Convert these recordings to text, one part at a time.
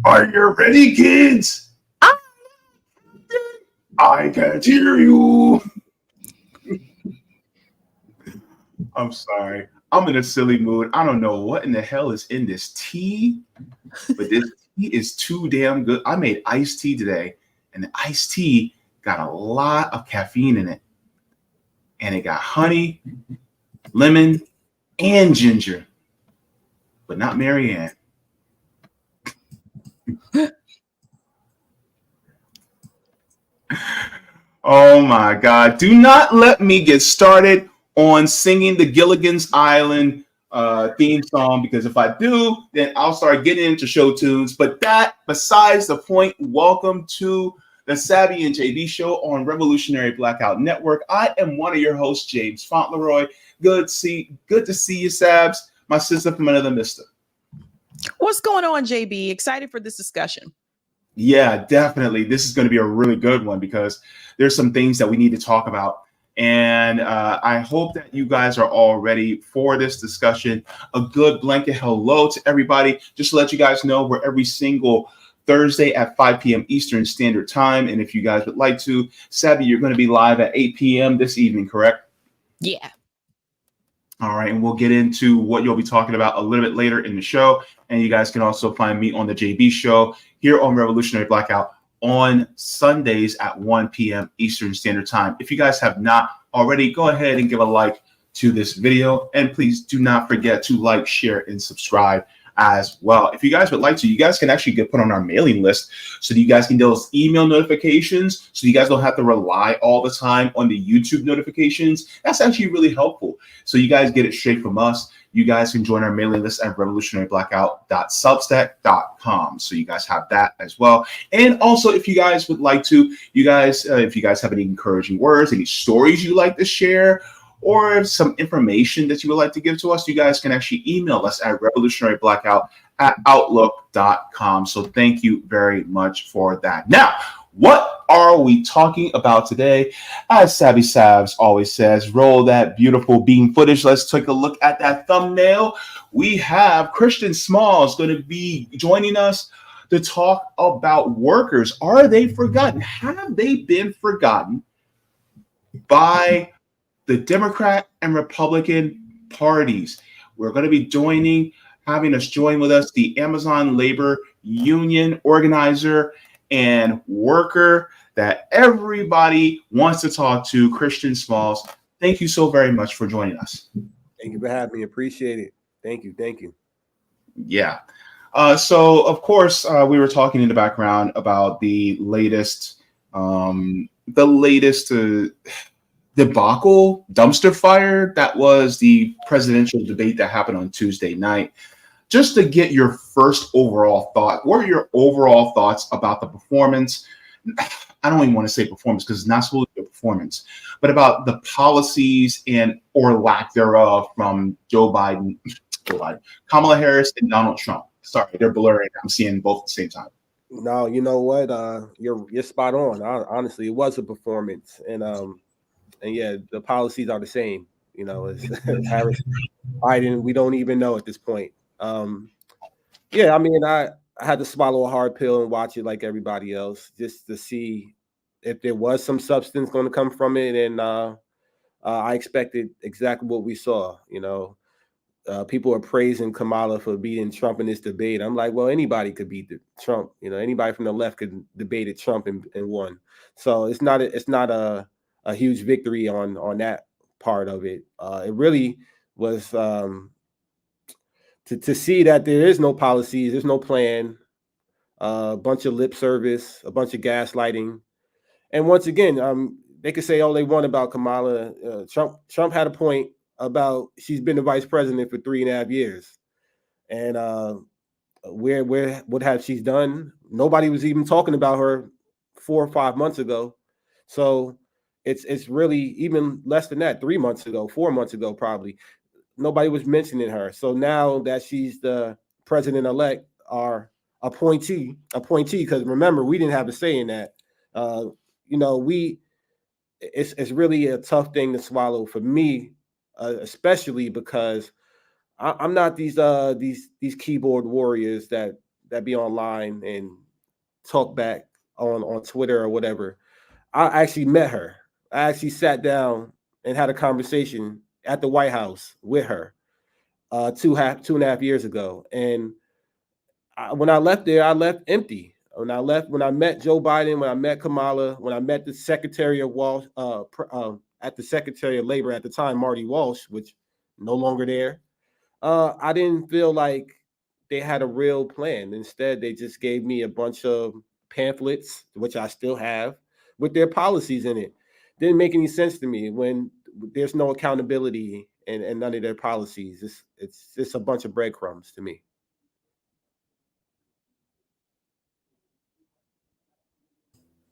Are you ready, kids? I can't hear you. I'm sorry. I'm in a silly mood. I don't know what in the hell is in this tea, but this tea is too damn good. I made iced tea today, and the iced tea got a lot of caffeine in it. And it got honey, lemon, and ginger, but not Marianne. Oh my God. Do not let me get started on singing the Gilligan's Island theme song, because if I do, then I'll start getting into show tunes. But that, besides the point, welcome to the Sabby and Jaybe show on Revolutionary Blackout Network. I am one of your hosts, James Fauntleroy. Good to see you, Sabs, my sister from another mister. What's going on, Jaybe? Excited for this discussion. Yeah, definitely. This is going to be a really good one because there's some things that we need to talk about. And I hope that you guys are all ready for this discussion. A good blanket hello to everybody. Just to let you guys know, we're every single Thursday at 5 p.m. Eastern Standard Time. And if you guys would like to, Sabby, you're going to be live at 8 p.m. this evening, correct? Yeah. All right, and we'll get into what you'll be talking about a little bit later in the show. And you guys can also find me on the Jaybe show here on Revolutionary Blackout on Sundays at 1 p.m. Eastern Standard Time. If you guys have not already, go ahead and give a like to this video. And please do not forget to like, share, and subscribe as well. If you guys would like to, you guys can actually get put on our mailing list so that you guys can get those email notifications so you guys don't have to rely all the time on the YouTube notifications. That's actually really helpful. So you guys get it straight from us. You guys can join our mailing list at revolutionaryblackout.substack.com. So you guys have that as well. And also, if you guys would like to, if you guys have any encouraging words, any stories you'd like to share, or some information that you would like to give to us, you guys can actually email us at revolutionaryblackout@outlook.com. So thank you very much for that. Now, what are we talking about today? As Sabby Sabs always says, roll that beautiful beam footage. Let's take a look at that thumbnail. We have Christian Smalls going to be joining us to talk about workers. Are they forgotten? Have they been forgotten by the Democrat and Republican parties? We're going to be having us join with us, the Amazon labor union organizer and worker that everybody wants to talk to, Christian Smalls. Thank you so very much for joining us. Thank you for having me. Appreciate it. Thank you. Thank you. Yeah. So, of course, we were talking in the background about the latest debacle, dumpster fire that was the presidential debate that happened on Tuesday night. Just to get your first overall thought, what are your overall thoughts about the performance? I don't even want to say performance because it's not supposed to be a performance, but about the policies or lack thereof from Joe Biden, Kamala Harris, and Donald Trump. Sorry, they're blurring. I'm seeing both at the same time. No, you know what? You're spot on. Honestly, it was a performance, and yeah, the policies are the same. You know, it's Harris, Biden. We don't even know at this point. Yeah, I mean, I had to swallow a hard pill and watch it like everybody else, just to see if there was some substance going to come from it. And I expected exactly what we saw. You know, people are praising Kamala for beating Trump in this debate. I'm like, well, anybody could beat Trump. You know, anybody from the left could debate Trump and won. So it's not a huge victory on that part of it. It really was to see that there is no policies, there's no plan, a bunch of lip service, a bunch of gaslighting. And once again, they could say all they want about Kamala. Trump had a point about she's been the vice president for 3.5 years. And what have she done? Nobody was even talking about her 4 or 5 months ago. So it's really even less than that, 3 months ago, 4 months ago, probably. Nobody was mentioning her. So now that she's the president-elect, our appointee, because remember, we didn't have a say in that. You know, it's really a tough thing to swallow for me, especially because I'm not these keyboard warriors that that be online and talk back on Twitter or whatever. I actually met her. I actually sat down and had a conversation at the White House with her 2.5 years ago. And when I left there, I left empty. When I met Joe Biden, when I met Kamala, when I met the Secretary of Walsh, at the Secretary of Labor at the time, Marty Walsh, which no longer there, I didn't feel like they had a real plan. Instead, they just gave me a bunch of pamphlets, which I still have, with their policies in it. Didn't make any sense to me when there's no accountability and none of their policies. It's just a bunch of breadcrumbs to me.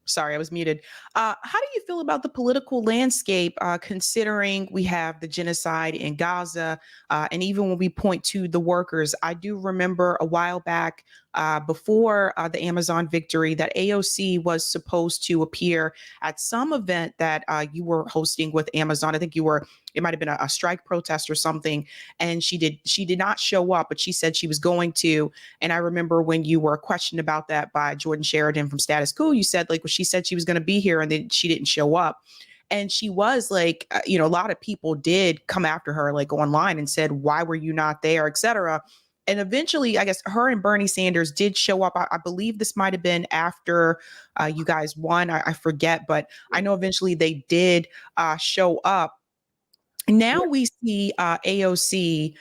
Sorry, I was muted. How do you feel about the political landscape, considering we have the genocide in Gaza, and even when we point to the workers? I do remember a while back, before the Amazon victory, that AOC was supposed to appear at some event that you were hosting with Amazon. I think it might have been a strike protest or something, and she did not show up, but she said she was going to. And I remember when you were questioned about that by Jordan Sheridan from Status Quo, you said, like, well, she said she was going to be here and then she didn't show up. And she was like, a lot of people did come after her, like online, and said, why were you not there, et cetera. And eventually, I guess her and Bernie Sanders did show up. I believe this might have been after you guys won. I forget, but I know eventually they did show up. Now we see AOC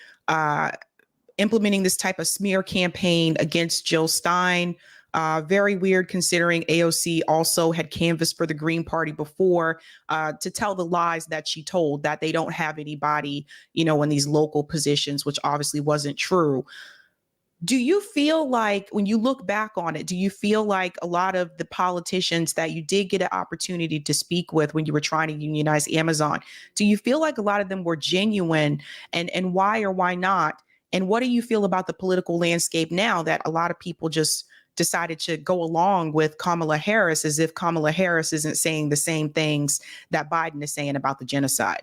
implementing this type of smear campaign against Jill Stein. Very weird, considering AOC also had canvassed for the Green Party before, to tell the lies that she told, that they don't have anybody, in these local positions, which obviously wasn't true. Do you feel like, when you look back on it, do you feel like a lot of the politicians that you did get an opportunity to speak with when you were trying to unionize Amazon, do you feel like a lot of them were genuine, and why or why not? And what do you feel about the political landscape now that a lot of people just decided to go along with Kamala Harris, as if Kamala Harris isn't saying the same things that Biden is saying about the genocide?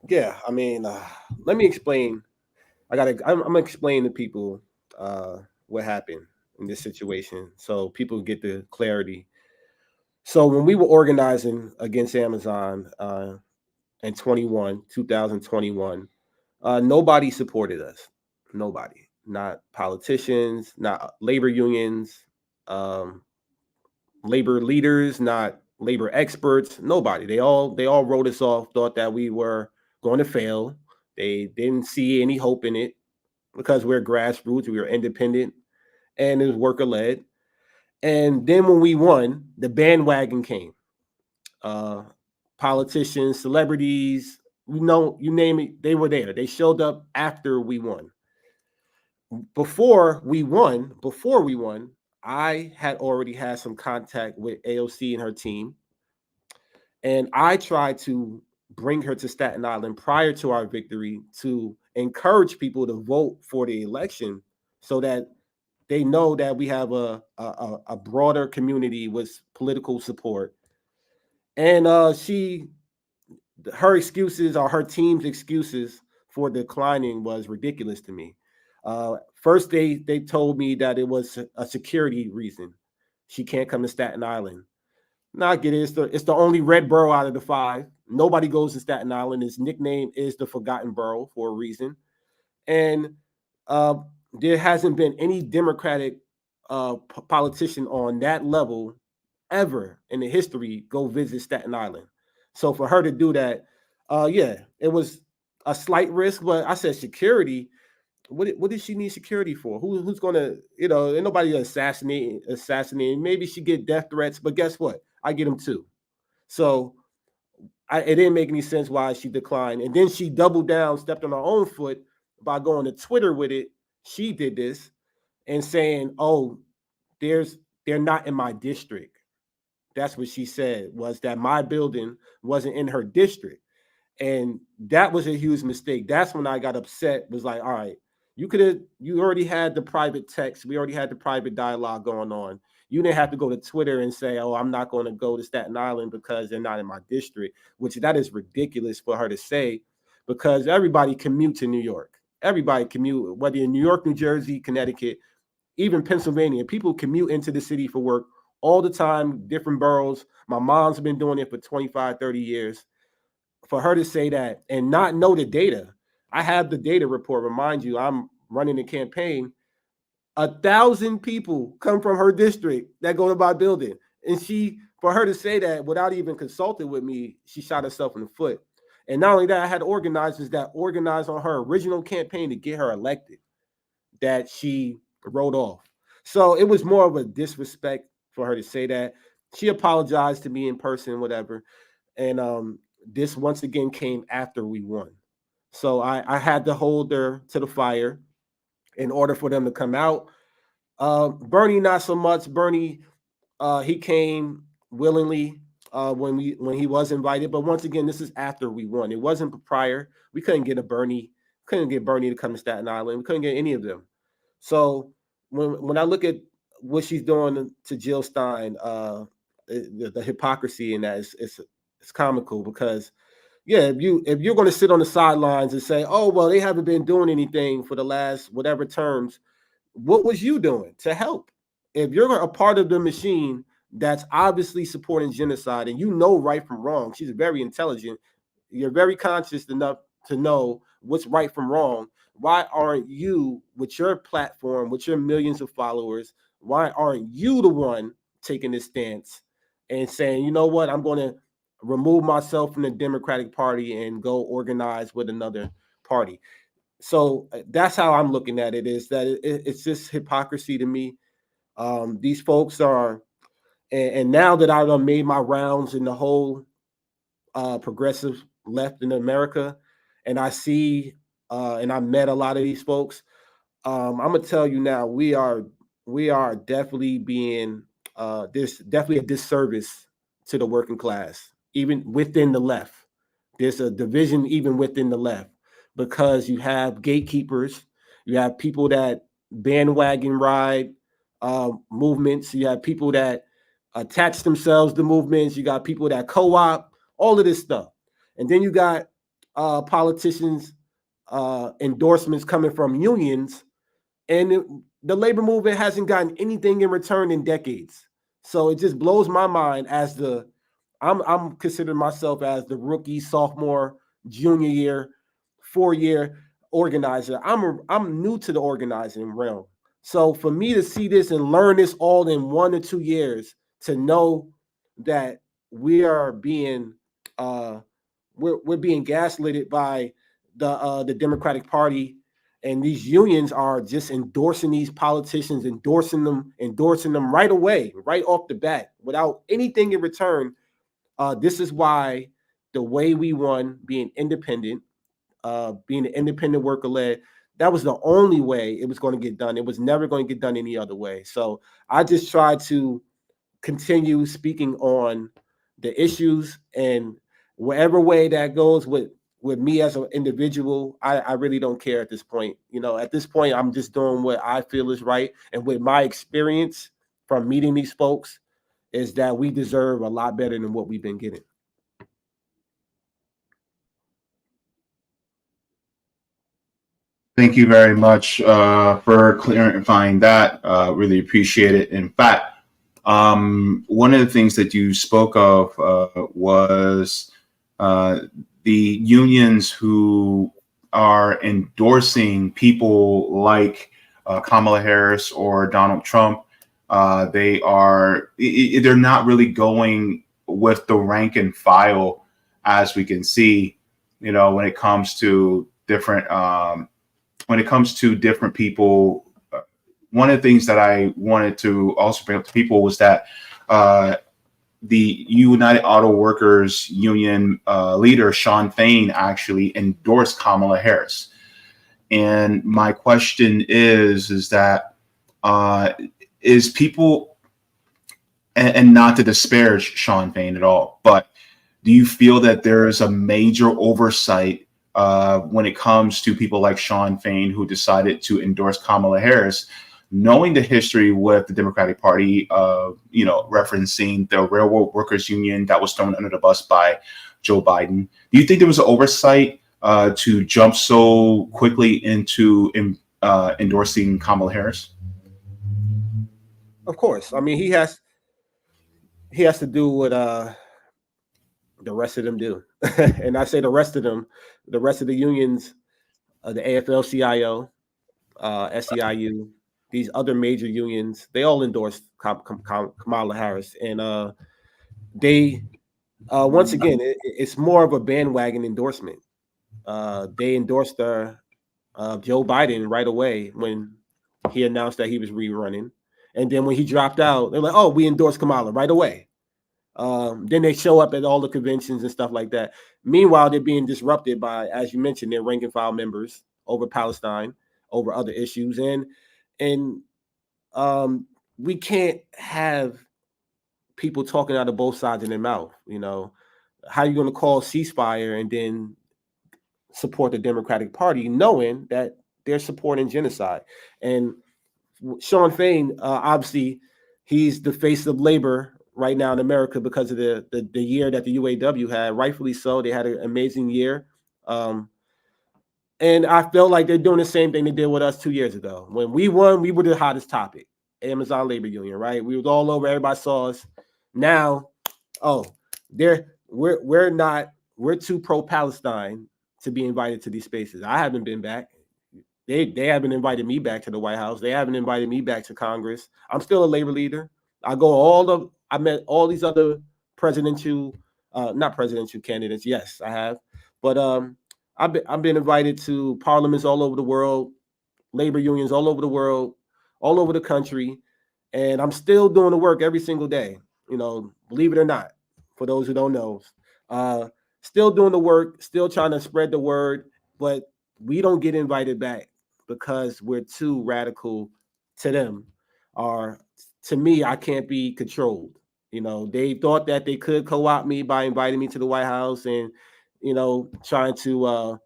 Yeah, I mean, let me explain. I'm gonna explain to people what happened in this situation so people get the clarity. So when we were organizing against Amazon in 2021, nobody supported us. Nobody, not politicians, not labor unions, um, labor leaders, not labor experts. Nobody. They all wrote us off. Thought that we were going to fail. They didn't see any hope in it because we're grassroots, we were independent, and it was worker led. And then when we won, the bandwagon came. Uh, Politicians, celebrities, you name it, they were there. They showed up after we won. Before we won, I had already had some contact with AOC and her team, and I tried to bring her to Staten Island prior to our victory to encourage people to vote for the election so that they know that we have a broader community with political support. And her excuses, or her team's excuses for declining, was ridiculous to me. First, they told me that it was a security reason. She can't come to Staten Island. Now I get it. It's the only red borough out of the 5. Nobody goes to Staten Island. Its nickname is the Forgotten Borough for a reason. And there hasn't been any Democratic politician on that level ever in the history go visit Staten Island. So for her to do that, yeah, it was a slight risk. But I said, security. What does she need security for? Who's gonna, ain't nobody assassinate. Maybe she get death threats, but guess what? I get them too. So it didn't make any sense why she declined. And then she doubled down, stepped on her own foot by going to Twitter with it. She did this and saying, "Oh, they're not in my district." That's what she said, was that my building wasn't in her district. And that was a huge mistake. That's when I got upset, was like, all right, you already had the private text. We already had the private dialogue going on. You didn't have to go to Twitter and say, oh, I'm not going to go to Staten Island because they're not in my district, which that is ridiculous for her to say, because everybody commutes in New York. everybody commute, whether in New York, New Jersey, Connecticut, even Pennsylvania. People commute into the city for work all the time, different boroughs. My mom's been doing it for 25, 30 years. For her to say that and not know the data, I have the data report. Remind you, I'm running a campaign. 1,000 people come from her district that go to my building. And for her to say that without even consulting with me, she shot herself in the foot. And not only that, I had organizers that organized on her original campaign to get her elected that she wrote off. So it was more of a disrespect for her to say that. She apologized to me in person, whatever. And this once again came after we won. So I had to hold her to the fire in order for them to come out. Bernie, not so much. Bernie, he came willingly when he was invited. But once again, this is after we won. It wasn't prior. We couldn't get Bernie to come to Staten Island. We couldn't get any of them. So when I look at what she's doing to Jill Stein, the hypocrisy in that it's comical because. Yeah, if you're going to sit on the sidelines and say, oh, well, they haven't been doing anything for the last whatever terms, what was you doing to help? If you're a part of the machine that's obviously supporting genocide and you know right from wrong, she's very intelligent, you're very conscious enough to know what's right from wrong. Why aren't you, with your platform, with your millions of followers, why aren't you the one taking this stance and saying, you know what, I'm going to remove myself from the Democratic Party and go organize with another party? So that's how I'm looking at it, is that it's just hypocrisy to me. These folks are, and now that I've made my rounds in the whole progressive left in America, and I see, and I met a lot of these folks, I'm gonna tell you now, we are definitely being, there's definitely a disservice to the working class. Even within the left, there's a division even within the left because you have gatekeepers, you have people that bandwagon ride movements, you have people that attach themselves to movements, you got people that co-op, all of this stuff. And then you got politicians endorsements coming from unions, and the labor movement hasn't gotten anything in return in decades. So it just blows my mind as I'm considering myself as the rookie, sophomore, junior year, 4-year organizer. I'm new to the organizing realm. So for me to see this and learn this all in 1 or 2 years, to know that we are being we're being gaslighted by the Democratic Party, and these unions are just endorsing these politicians, endorsing them right away, right off the bat, without anything in return. This is why the way we won, being independent, being an independent worker-led, that was the only way it was going to get done. It was never going to get done any other way. So I just try to continue speaking on the issues, and whatever way that goes with me as an individual, I really don't care at this point. You know, at this point, I'm just doing what I feel is right. And with my experience from meeting these folks, is that we deserve a lot better than what we've been getting. Thank you very much for clarifying that. Really appreciate it. In fact, one of the things that you spoke of was the unions who are endorsing people like Kamala Harris or Donald Trump. They're not really going with the rank and file, as we can see, you know, when it comes to different people. One of the things that I wanted to also bring up to people was that the United Auto Workers Union leader, Sean Fain, actually endorsed Kamala Harris. And my question is that is people, and not to disparage Sean Fain at all, but do you feel that there is a major oversight when it comes to people like Sean Fain, who decided to endorse Kamala Harris, knowing the history with the Democratic Party, referencing the Railroad Workers Union that was thrown under the bus by Joe Biden? Do you think there was an oversight to jump so quickly into endorsing Kamala Harris? Of course. I mean, he has to do what the rest of them do. And I say the rest of them, the rest of the unions, the AFL-CIO, SEIU, these other major unions, they all endorsed Kamala Harris. And they, once again, it's more of a bandwagon endorsement. They endorsed Joe Biden right away when he announced that he was rerunning. And then when he dropped out, they're like, oh, we endorsed Kamala right away. Then they show up at all the conventions and stuff like that. Meanwhile, they're being disrupted by, as you mentioned, their rank and file members over Palestine, over other issues. And we can't have people talking out of both sides of their mouth. You know, how are you going to call ceasefire and then support the Democratic Party, knowing that they're supporting genocide? And Sean Fain, obviously, he's the face of labor right now in America because of the year that the UAW had. Rightfully so. They had an amazing year. And I felt like they're doing the same thing they did with us 2 years ago. When we won, we were the hottest topic. Amazon Labor Union, right? We was all over. Everybody saw us. Now, we're too pro-Palestine to be invited to these spaces. I haven't been back. They haven't invited me back to the White House. They haven't invited me back to Congress. I'm still a labor leader. I met all these other not presidential candidates. Yes, I have. But I've been invited to parliaments all over the world, labor unions all over the world, all over the country, and I'm still doing the work every single day. You know, believe it or not, for those who don't know, still doing the work, still trying to spread the word, but we don't get invited back because we're too radical to them. Or to me, I can't be controlled. You know, they thought that they could co-opt me by inviting me to the White House and, you know, trying to,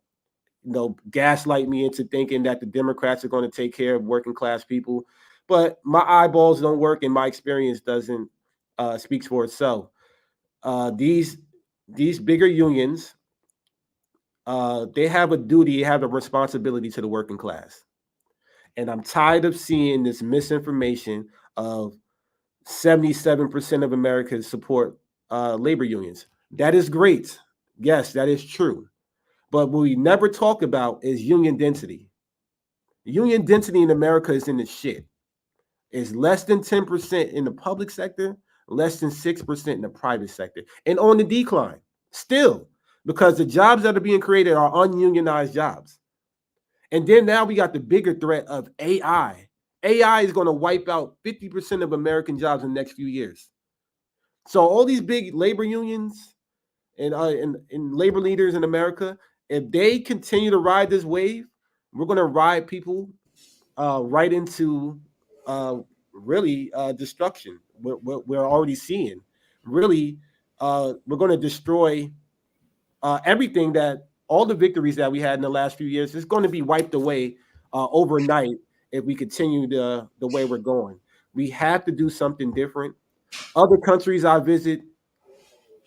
gaslight me into thinking that the Democrats are going to take care of working class people. But my eyeballs don't work and my experience doesn't speaks for itself. These bigger unions, they have a duty, have a responsibility to the working class. And I'm tired of seeing this misinformation of 77% of Americans support labor unions. That is great. Yes, that is true. But what we never talk about is union density. Union density in America is in the shit. It's less than 10% in the public sector, less than 6% in the private sector, and on the decline still, because the jobs that are being created are ununionized jobs. And then now we got the bigger threat of AI. AI is going to wipe out 50% of American jobs in the next few years. So all these big labor unions and labor leaders in America, if they continue to ride this wave, we're going to ride people right into destruction. We're already seeing. Really, we're going to destroy everything that all the victories that we had in the last few years is going to be wiped away overnight if we continue the way we're going. We have to do something different. Other countries I visit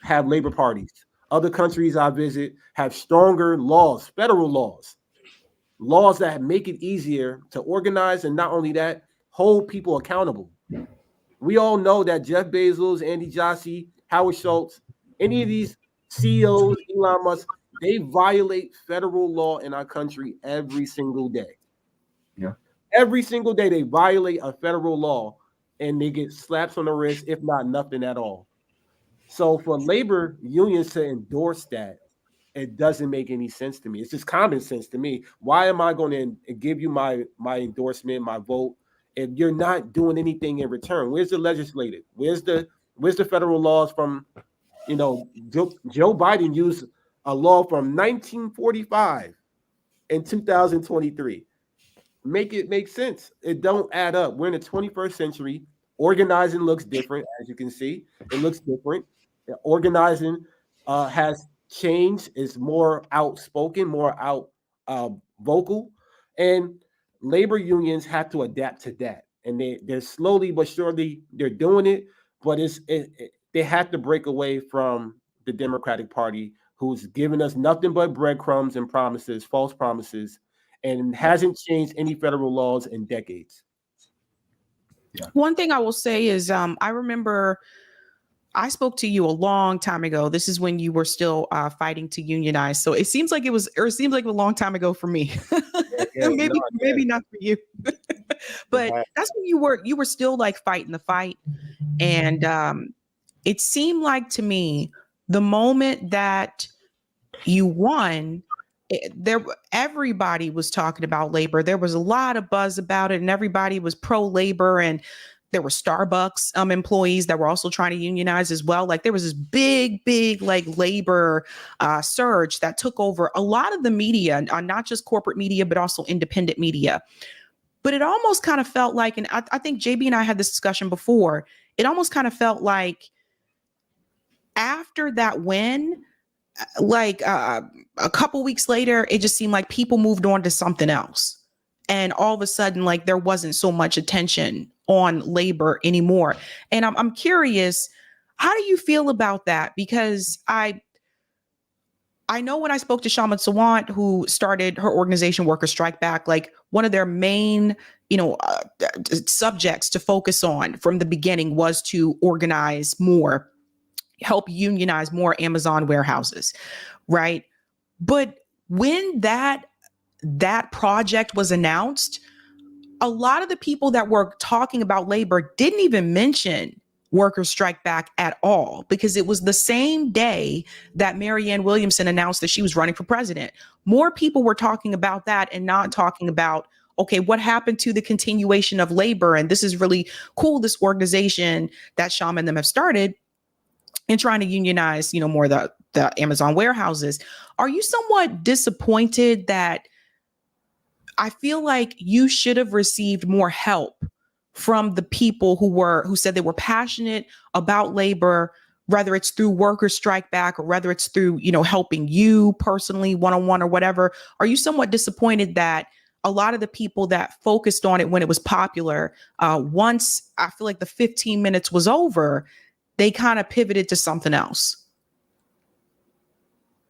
have labor parties. Other countries I visit have stronger laws, federal laws that make it easier to organize, and not only that, hold people accountable. We all know that Jeff Bezos, Andy Jassy, Howard Schultz, any of these CEOs, Elon Musk, they violate federal law in our country every single day. Yeah. Every single day they violate a federal law and they get slaps on the wrist, if not nothing at all. So for labor unions to endorse that, it doesn't make any sense to me. It's just common sense to me. Why am I going to give you my endorsement, my vote, if you're not doing anything in return? Where's the legislative? Where's the federal laws from? You know, Joe Biden used a law from 1945 in 2023. Make it make sense. It don't add up. We're in the 21st century. Organizing looks different, as you can see. It looks different. Organizing has changed. It's more outspoken, more vocal, and labor unions have to adapt to that. And they're slowly but surely they're doing it. But they have to break away from the Democratic Party, who's given us nothing but breadcrumbs and promises, false promises, and hasn't changed any federal laws in decades. Yeah. One thing I will say is I remember I spoke to you a long time ago. This is when you were still fighting to unionize. So it seems like it seems like a long time ago for me. Maybe not for you. But that's when you were still like fighting the fight. And it seemed like to me the moment that you won, everybody was talking about labor. There was a lot of buzz about it, and everybody was pro labor. And there were Starbucks employees that were also trying to unionize as well. Like there was this big like labor surge that took over a lot of the media, not just corporate media, but also independent media. But it almost kind of felt like, and I think Jaybe and I had this discussion before, it almost kind of felt like after that win, like a couple weeks later, it just seemed like people moved on to something else. And all of a sudden, like there wasn't so much attention on labor anymore. And I'm curious, how do you feel about that? Because I know when I spoke to Shaman Sawant, who started her organization Workers Strike Back, like one of their main, subjects to focus on from the beginning was to organize more, help unionize more Amazon warehouses, right? But when that project was announced, a lot of the people that were talking about labor didn't even mention Workers Strike Back at all, because it was the same day that Marianne Williamson announced that she was running for president. More people were talking about that and not talking about, okay, what happened to the continuation of labor? And this is really cool, this organization that Shama and them have started and trying to unionize, more the Amazon warehouses. Are you somewhat disappointed that I feel like you should have received more help from the people who said they were passionate about labor, whether it's through Workers Strike Back or whether it's through, helping you personally one-on-one or whatever? Are you somewhat disappointed that a lot of the people that focused on it when it was popular, once I feel like the 15 minutes was over, they kind of pivoted to something else?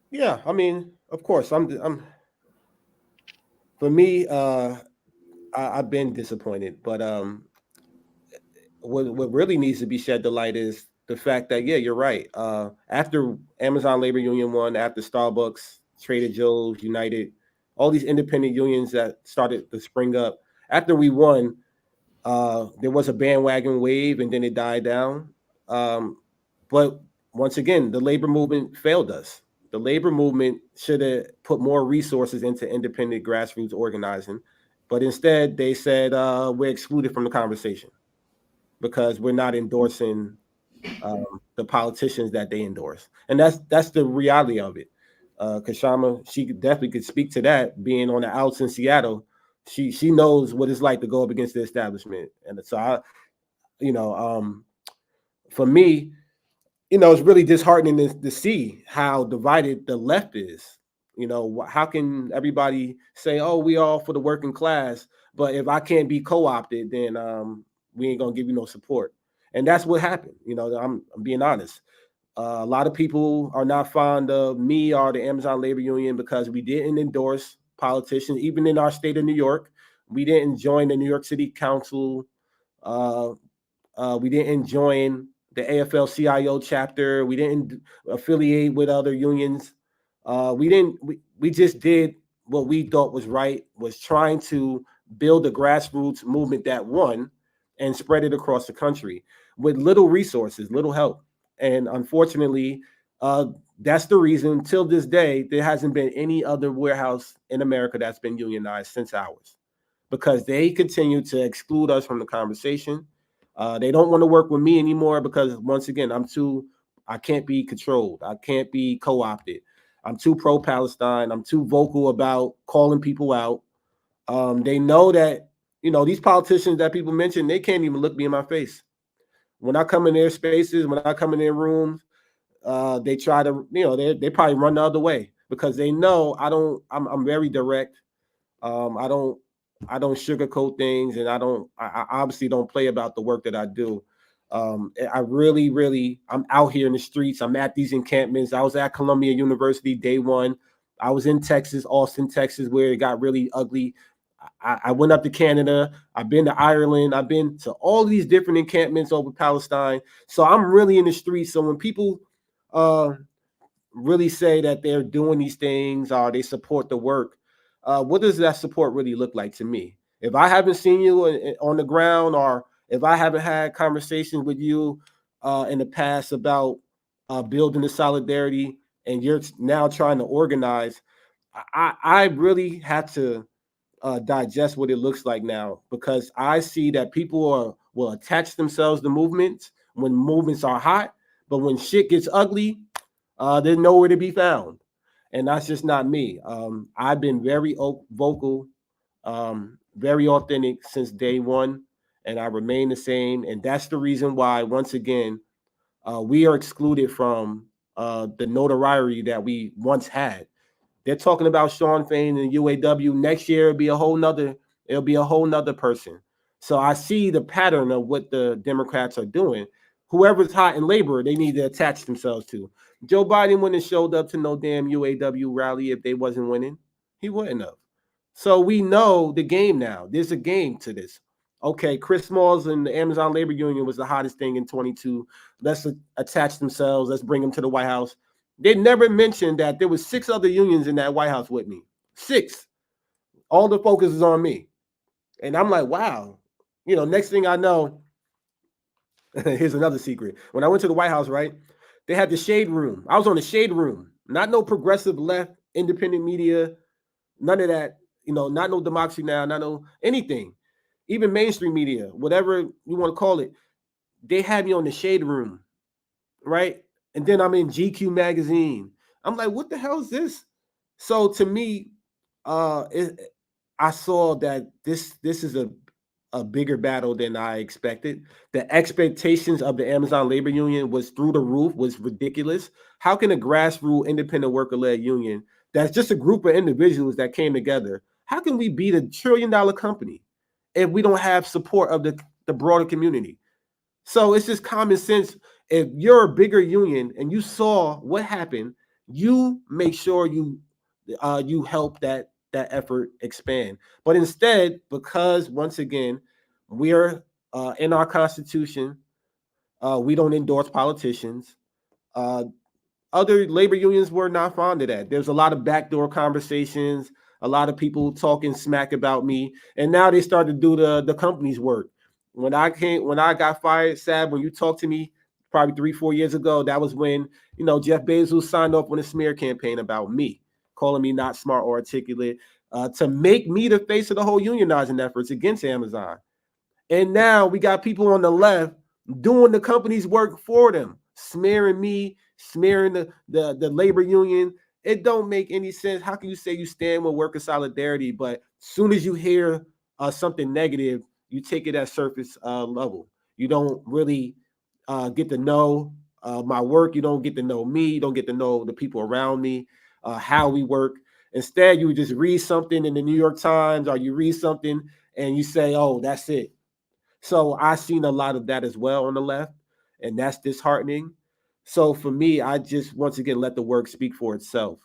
Yeah, I mean, of course, I'm for me, I've been disappointed, but what really needs to be shed the light is the fact that, yeah, you're right. After Amazon Labor Union won, after Starbucks, Trader Joe's, United, all these independent unions that started to spring up, after we won, there was a bandwagon wave and then it died down. But once again, the labor movement failed us. The labor movement should have put more resources into independent grassroots organizing, but instead they said we're excluded from the conversation because we're not endorsing the politicians that they endorse, and that's the reality of it. Kashama, she definitely could speak to that. Being on the outs in Seattle, she knows what it's like to go up against the establishment, and so for me, it's really disheartening to see how divided the left is. How can everybody say, "Oh, we all for the working class," but if I can't be co-opted, then we ain't gonna give you no support. And that's what happened. I'm being honest. A lot of people are not fond of me or the Amazon Labor Union because we didn't endorse politicians, even in our state of New York. We didn't join the New York City Council. We didn't join the AFL-CIO chapter. We didn't affiliate with other unions. We just did what we thought was right, was trying to build a grassroots movement that won and spread it across the country with little resources, little help. And unfortunately, that's the reason till this day, there hasn't been any other warehouse in America that's been unionized since ours, because they continue to exclude us from the conversation. They don't want to work with me anymore because, once again, I can't be controlled. I can't be co-opted. I'm too pro-Palestine. I'm too vocal about calling people out. They know that, these politicians that people mention, they can't even look me in my face. When I come in their spaces, when I come in their rooms, they try to, they probably run the other way because they know I'm very direct. I don't sugarcoat things, and I obviously don't play about the work that I do. I really, I'm out here in the streets. I'm at these encampments. I was at Columbia University day one. I was in Texas, Austin, Texas, where it got really ugly. I went up to Canada. I've been to Ireland. I've been to all these different encampments over Palestine. So I'm really in the streets. So when people really say that they're doing these things or they support the work, what does that support really look like to me? If I haven't seen you on the ground, or if I haven't had conversations with you in the past about building the solidarity, and you're now trying to organize, I really had to digest what it looks like now, because I see that people will attach themselves to movements when movements are hot, but when shit gets ugly, they're nowhere to be found. And that's just not me. I've been very vocal, very authentic since day one, and I remain the same. And that's the reason why, once again, we are excluded from the notoriety that we once had. They're talking about Sean Fain and UAW. Next year it'll be a whole nother person. So I see the pattern of what the Democrats are doing. Whoever's hot in labor, they need to attach themselves to. Joe Biden wouldn't have showed up to no damn UAW rally if they wasn't winning. He wouldn't have. So we know the game now. There's a game to this. Okay, Chris Smalls and the Amazon Labor Union was the hottest thing in 22. Let's attach themselves. Let's bring them to the White House. They never mentioned that there was 6 other unions in that White House with me. 6. All the focus is on me. And I'm like, wow. Next thing I know, here's another secret. When I went to the White House, right, they had the shade room. I was on the shade room. Not no progressive left, independent media, none of that. Not no Democracy Now, not no anything. Even mainstream media, whatever you want to call it. They had me on the shade room, right? And then I'm in GQ magazine. I'm like, what the hell is this? So to me, I saw that this is a bigger battle than I expected. The expectations of the Amazon Labor Union was through the roof, was ridiculous. How can a grassroots independent worker-led union that's just a group of individuals that came together, how can we beat $1 trillion company if we don't have support of the broader community? So it's just common sense. If you're a bigger union and you saw what happened, you make sure you help that effort expand. But instead, because once again, we're in our Constitution, we don't endorse politicians. Other labor unions were not fond of that. There's a lot of backdoor conversations, a lot of people talking smack about me, and now they start to do the company's work. When I got fired, Sab, when you talked to me probably 3-4 years ago, that was when Jeff Bezos signed off on a smear campaign about me, calling me not smart or articulate, to make me the face of the whole unionizing efforts against Amazon. And now we got people on the left doing the company's work for them, smearing me, smearing the labor union. It don't make any sense. How can you say you stand with worker solidarity, but as soon as you hear something negative, you take it at surface level? You don't really get to know my work. You don't get to know me. You don't get to know the people around me, how we work. Instead, you just read something in the New York Times, or you read something and you say, oh, that's it. So I've seen a lot of that as well on the left, and that's disheartening. So for me, I just once again let the work speak for itself.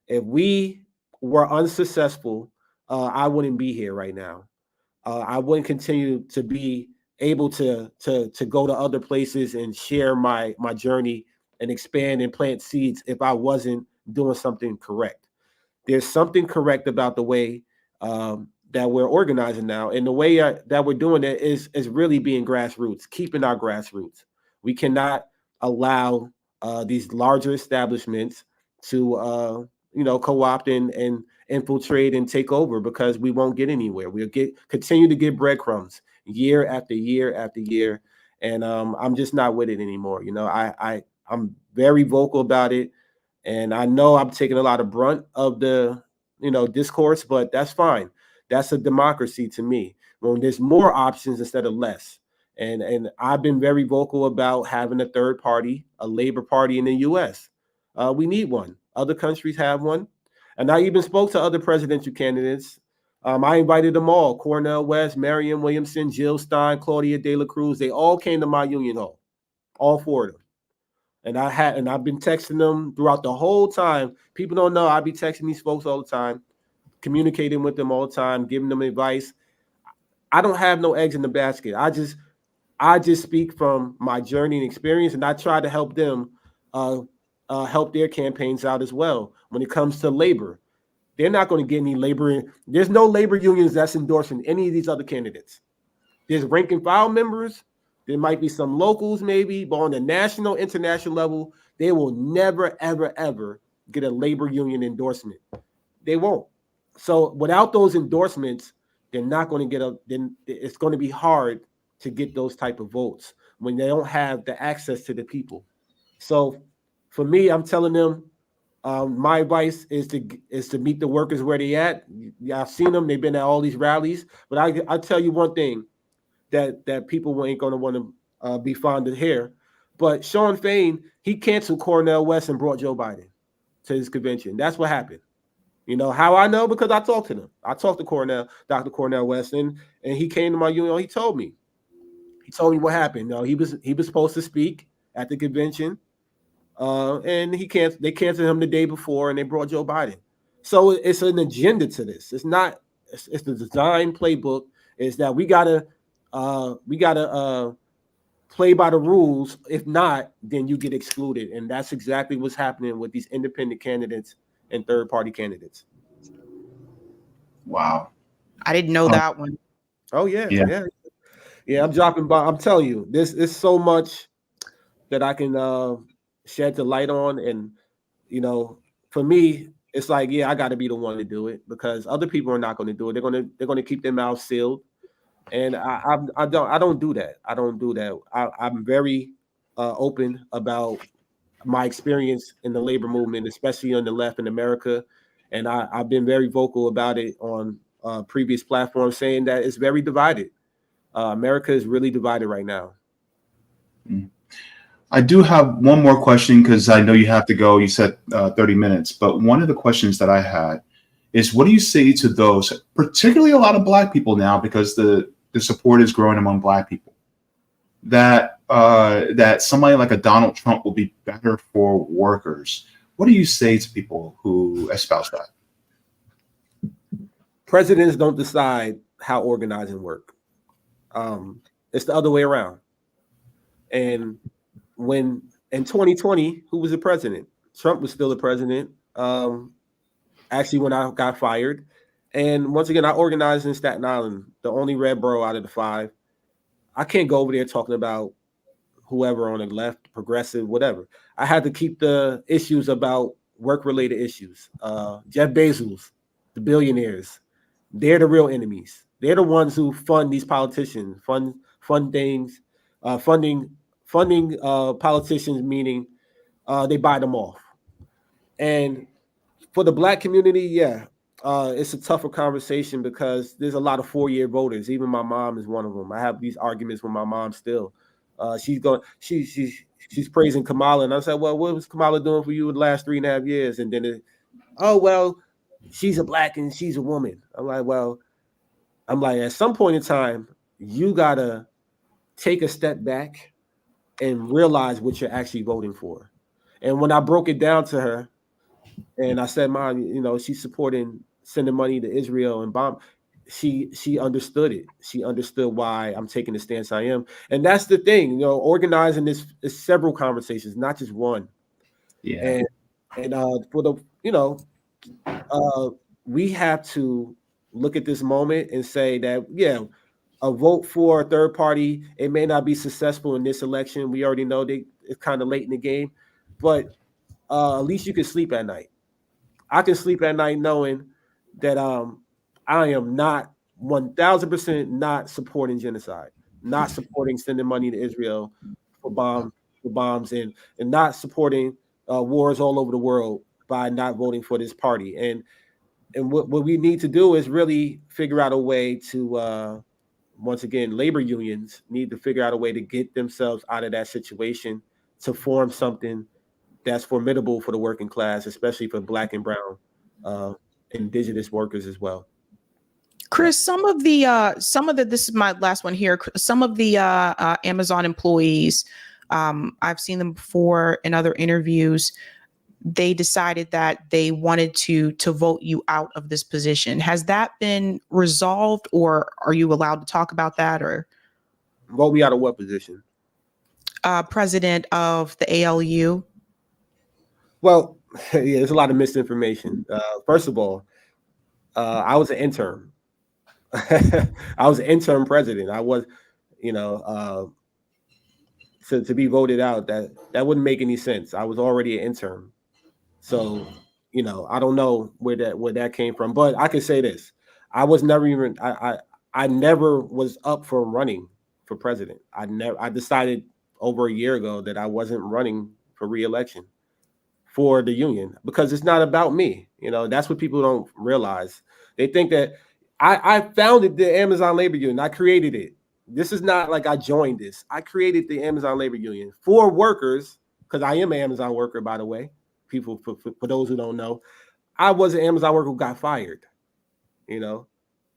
If we were unsuccessful, I wouldn't be here right now. I wouldn't continue to be able to go to other places and share my journey and expand and plant seeds if I wasn't doing something correct. There's something correct about the way that we're organizing now, and the way that we're doing it is really being grassroots, keeping our grassroots. We cannot allow these larger establishments to co-opt and infiltrate and take over, because we won't get anywhere. We'll continue to get breadcrumbs year after year after year, and I'm just not with it anymore. I'm very vocal about it, and I know I'm taking a lot of brunt of the discourse, but that's fine. That's a democracy to me, when there's more options instead of less. And I've been very vocal about having a third party, a labor party in the U.S. We need one. Other countries have one. And I even spoke to other presidential candidates. I invited them all: Cornel West, Marianne Williamson, Jill Stein, Claudia De La Cruz. They all came to my union hall. all 4 of them. And I've been texting them throughout the whole time. People don't know I be texting these folks all the time, communicating with them all the time, giving them advice. I don't have no eggs in the basket. I just speak from my journey and experience, and I try to help them help their campaigns out as well. When it comes to labor, they're not going to get any labor. There's no labor unions that's endorsing any of these other candidates. There's rank and file members. There might be some locals maybe, but on the national, international level, they will never, ever, ever get a labor union endorsement. They won't. So without those endorsements, they're not going to then it's going to be hard to get those type of votes when they don't have the access to the people. So for me, I'm telling them, my advice is to meet the workers where they at. Yeah, I've seen them. They've been at all these rallies. But I tell you one thing that people ain't going to want to be fond of here. But Sean Fain, he canceled Cornel West and brought Joe Biden to his convention. That's what happened. You know how I know? Because I talked to him. I talked to Dr. Cornel West, and he came to my union. He told me what happened. No, he was supposed to speak at the convention, and they canceled him the day before, and they brought Joe Biden. So it's an agenda to this. It's not. It's the design playbook. Is that we gotta play by the rules. If not, then you get excluded, and that's exactly what's happening with these independent candidates and third-party candidates. Wow. I didn't know that one. Oh, yeah. I'm dropping by. I'm telling you, this is so much that I can shed the light on. And, you know, for me, it's like, yeah, I got to be the one to do it because other people are not going to do it. They're going to keep their mouths sealed. And I don't do that. I don't do that. I'm very open about my experience in the labor movement, especially on the left in America. And I've been very vocal about it on previous platforms, saying that it's very divided. America is really divided right now. I do have one more question because I know you have to go. You said 30 minutes, but one of the questions that I had is, what do you say to those, particularly a lot of Black people now, because the support is growing among Black people, that somebody like a Donald Trump will be better for workers? What do you say to people who espouse that? Presidents don't decide how organizing work. It's the other way around. And when in 2020, who was the president? Trump was still the president. Actually, when I got fired. And once again, I organized in Staten Island, the only red borough out of the 5. I can't go over there talking about whoever on the left, progressive, whatever. I had to keep the issues about work-related issues. Jeff Bezos, the billionaires, they're the real enemies. They're the ones who fund these politicians, funding politicians, meaning they buy them off. And for the Black community, it's a tougher conversation because there's a lot of 4-year voters. Even my mom is one of them. I have these arguments with my mom still. She's praising Kamala, and I said, well, what was Kamala doing for you in the last 3.5 years? And then she's a Black and she's a woman. I'm like, at some point in time, you gotta take a step back and realize what you're actually voting for. And when I broke it down to her, and I said, Mom, you know, she's supporting sending money to Israel and bomb. She understood it. She understood why I'm taking the stance I am. And that's the thing, you know, organizing this is several conversations, not just one. Yeah. And for the, you know, we have to look at this moment and say that, a vote for a third party, it may not be successful in this election. We already know it's kind of late in the game, but at least you can sleep at night. I can sleep at night knowing that I am not 1,000% not supporting genocide, not supporting sending money to Israel for bombs, and not supporting wars all over the world by not voting for this party. And what we need to do is really figure out a way to, once again, labor unions need to figure out a way to get themselves out of that situation to form something that's formidable for the working class, especially for Black and brown indigenous workers as well. Chris, some of the this is my last one here. Some of the Amazon employees I've seen them before in other interviews. They decided that they wanted to vote you out of this position. Has that been resolved, or are you allowed to talk about that? Or Vote me out of what position? President of the ALU? Well, yeah, there's a lot of misinformation. First of all, I was an intern. I was an interim president. I was, to be voted out, that wouldn't make any sense. I was already an intern. So, I don't know where that came from, but I can say this. I was never even I never was up for running for president. I decided over a year ago that I wasn't running for re-election for the union because it's not about me. That's what people don't realize. They think that I founded the Amazon Labor Union. I created it. This is not like I joined this. I created the Amazon Labor Union for workers because I am an Amazon worker, by the way. People, for those who don't know, I was an Amazon worker who got fired.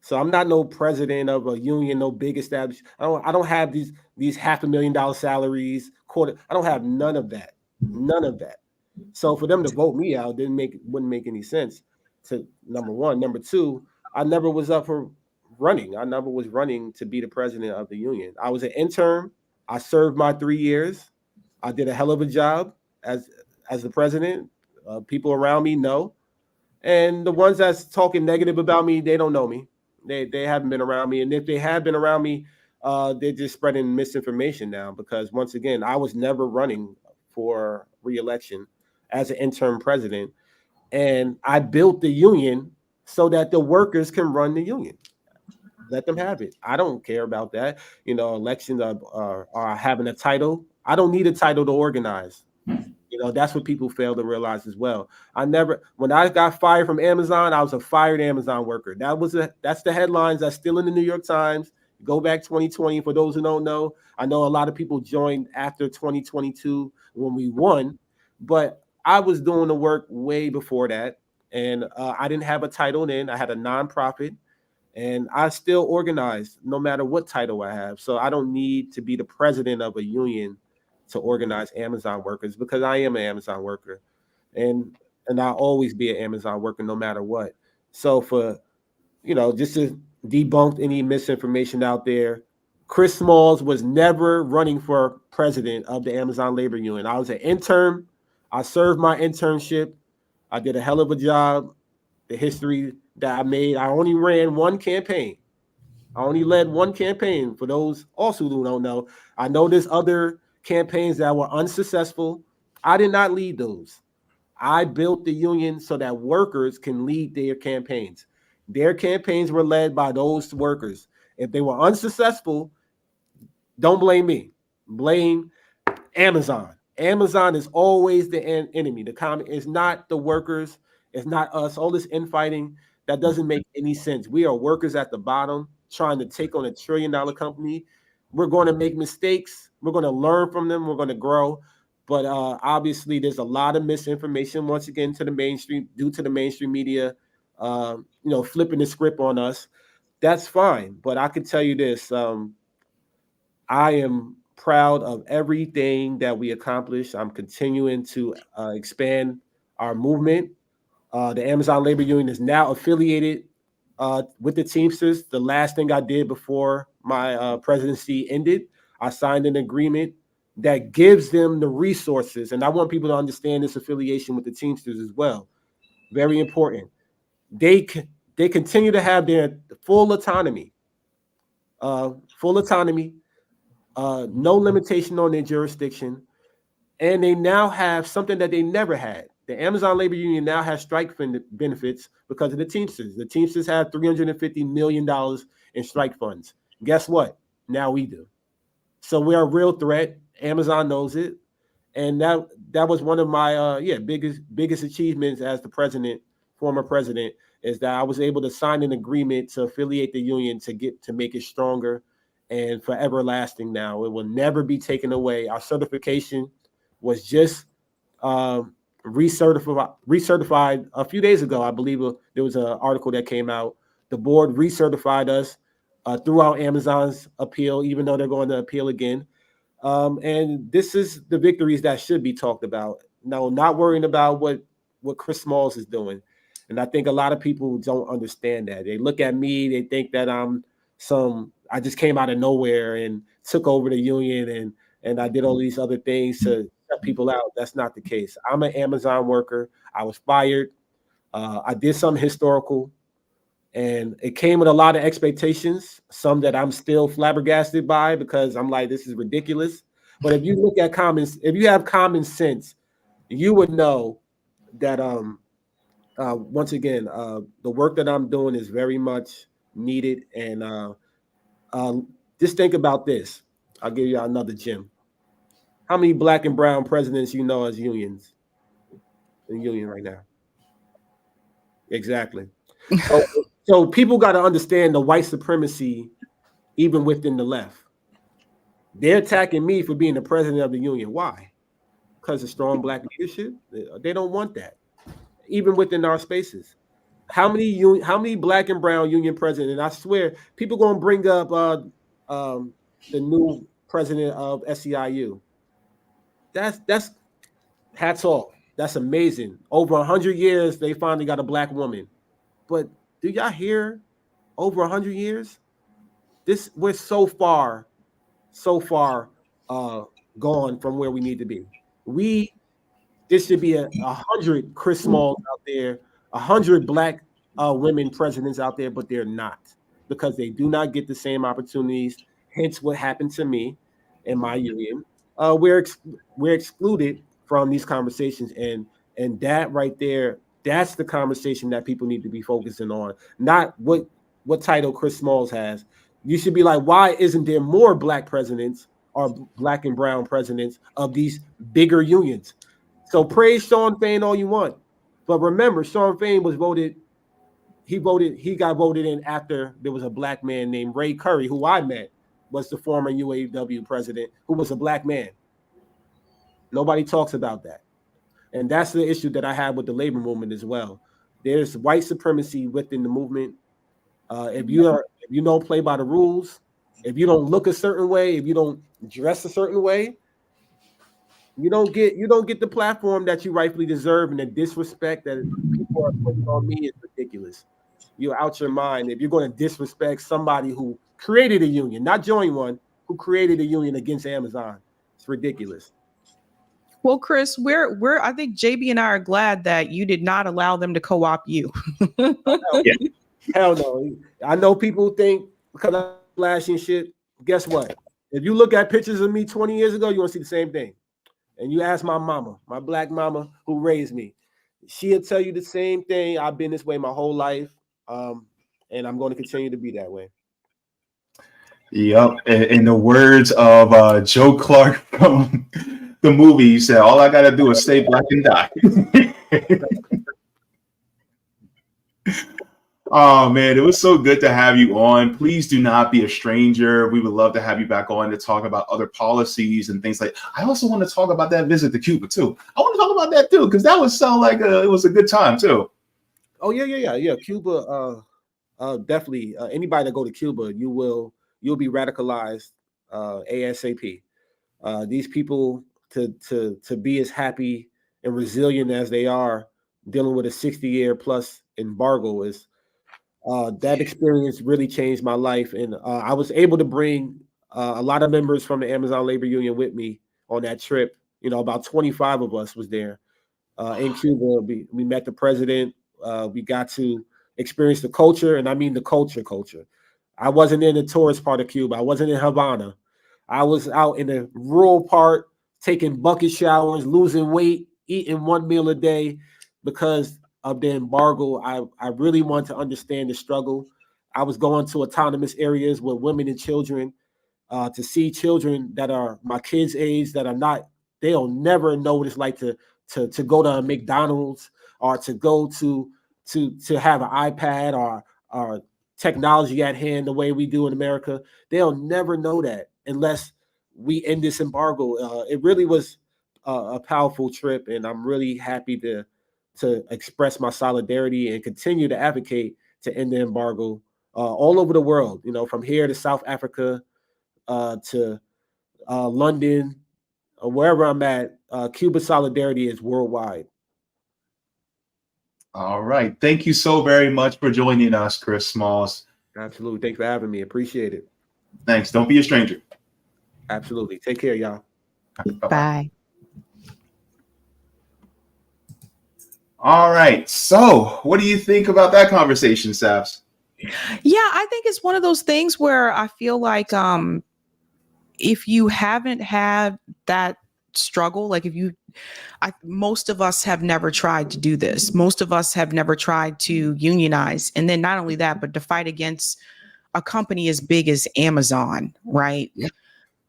So I'm not no president of a union, no big established. I don't have these $500,000 salaries. I don't have none of that. None of that. So for them to vote me out wouldn't make any sense. To number one, number two, I never was up for running. I never was running to be the president of the union. I was an intern. I served my 3 years. I did a hell of a job as the president. People around me know, and the ones that's talking negative about me, they don't know me. They haven't been around me, and if they have been around me, they're just spreading misinformation now. Because once again, I was never running for re-election as an interim president, and I built the union so that the workers can run the union. Let them have it. I don't care about that. Elections are having a title. I don't need a title to organize. That's what people fail to realize as well. When I got fired from Amazon, I was a fired Amazon worker. That's the headlines that's still in the New York Times. Go back 2020. For those who don't know, I know a lot of people joined after 2022 when we won, but I was doing the work way before that. And I didn't have a title then. I had a nonprofit, and I still organized no matter what title I have. So I don't need to be the president of a union to organize Amazon workers because I am an Amazon worker, and I'll always be an Amazon worker no matter what. So for, just to debunk any misinformation out there, Chris Smalls was never running for president of the Amazon Labor Union. I was an intern. I served my internship. I did a hell of a job. The history that I made, I only ran one campaign. I only led one campaign. For those also who don't know, I know there's other campaigns that were unsuccessful. I did not lead those. I built the union so that workers can lead their campaigns. Their campaigns were led by those workers. If they were unsuccessful, don't blame me. Blame Amazon. Amazon is always the enemy. The comment is not the workers. It's not us. All this infighting, that doesn't make any sense. We are workers at the bottom trying to take on $1 trillion company. We're going to make mistakes. We're going to learn from them. We're going to grow. But obviously, there's a lot of misinformation, once again, due to the mainstream media, flipping the script on us. That's fine. But I can tell you this. I am proud of everything that we accomplished. I'm continuing to expand our movement. The Amazon Labor Union is now affiliated with the Teamsters. The last thing I did before my presidency ended, I signed an agreement that gives them the resources. And I want people to understand this affiliation with the Teamsters as well. Very important. They continue to have their full autonomy. No limitation on their jurisdiction. And they now have something that they never had. The Amazon Labor Union now has strike benefits because of the Teamsters. The Teamsters have $350 million in strike funds. Guess what? Now we do. So we're a real threat. Amazon knows it. And that was one of my biggest achievements as the former president, is that I was able to sign an agreement to affiliate the union to make it stronger and for everlasting now. It will never be taken away. Our certification was just recertified a few days ago. I believe there was an article that came out. The board recertified us throughout Amazon's appeal, even though they're going to appeal again. And this is the victories that should be talked about. No, not worrying about what Chris Smalls is doing. And I think a lot of people don't understand that. They look at me, they think that I just came out of nowhere and took over the union and I did all these other things to shut people out. That's not the case. I'm an Amazon worker. I was fired. I did something historical. And it came with a lot of expectations, some that I'm still flabbergasted by because I'm like, this is ridiculous. But if you look at if you have common sense, you would know that once again, the work that I'm doing is very much needed. And just think about this. I'll give you another gem. How many black and brown presidents you know as unions in union right now? Exactly. So people got to understand the white supremacy, even within the left. They're attacking me for being the president of the union. Why? Because of strong black leadership. They don't want that, even within our spaces. How many black and brown union presidents? And I swear, people gonna bring up the new president of SEIU. That's hats off. That's amazing. Over 100 years, they finally got a black woman. But do y'all hear? Over 100 years, we're so far gone from where we need to be. This should be 100 Chris Smalls out there, 100 black women presidents out there, but they're not because they do not get the same opportunities. Hence, what happened to me in my union. We're excluded from these conversations, and that right there, that's the conversation that people need to be focusing on, not what title Chris Smalls has. You should be like, why isn't there more black presidents or black and brown presidents of these bigger unions? So praise Sean Fain all you want, but remember, Sean Fain was voted. He got voted in after there was a black man named Ray Curry, who I met, was the former UAW president, who was a black man. Nobody talks about that. And that's the issue that I have with the labor movement as well. There's white supremacy within the movement. If you don't play by the rules, if you don't look a certain way, if you don't dress a certain way, you don't get the platform that you rightfully deserve. And the disrespect that people are putting on me is ridiculous. You're out your mind if you're going to disrespect somebody who created a union, not joined one, who created a union against Amazon. It's ridiculous. Well, Chris, I think Jaybe and I are glad that you did not allow them to co-opt you. Hell no. I know people think because I'm flashing shit. Guess what? If you look at pictures of me 20 years ago, you're going to see the same thing. And you ask my mama, my black mama who raised me, she'll tell you the same thing. I've been this way my whole life. And I'm going to continue to be that way. Yep. In the words of Joe Clark from the movie, he said, all I got to do is stay black and die. Oh, man, it was so good to have you on. Please do not be a stranger. We would love to have you back on to talk about other policies and things like. I also want to talk about that visit to Cuba, too. I want to talk about that, too, because that would sound like it was a good time, too. Oh, yeah. Cuba, definitely. Anybody that go to Cuba, you'll be radicalized ASAP. These people to be as happy and resilient as they are dealing with a 60-year plus embargo is that experience really changed my life. And I was able to bring a lot of members from the Amazon Labor Union with me on that trip. About 25 of us was there in Cuba. We met the president. We got to experience the culture, and I mean the culture. I wasn't in the tourist part of Cuba. I wasn't in Havana. I was out in the rural part, taking bucket showers, losing weight, eating one meal a day because of the embargo. I really want to understand the struggle. I was going to autonomous areas with women and children to see children that are my kids' age that are not. They'll never know what it's like to go to a McDonald's or to go to have an iPad or technology at hand the way we do in America. They'll never know that unless we end this embargo. It really was a powerful trip, and I'm really happy to express my solidarity and continue to advocate to end the embargo all over the world. From here to South Africa to London, or wherever I'm at, Cuba solidarity is worldwide. All right. Thank you so very much for joining us, Chris Smalls. Absolutely. Thanks for having me. Appreciate it. Thanks. Don't be a stranger. Absolutely. Take care, y'all. Bye-bye. Bye. All right. So, what do you think about that conversation, Sabs? Yeah, I think it's one of those things where I feel like if you haven't had that struggle, like most of us have never tried to do this. Most of us have never tried to unionize. And then not only that, but to fight against a company as big as Amazon, right? Yeah.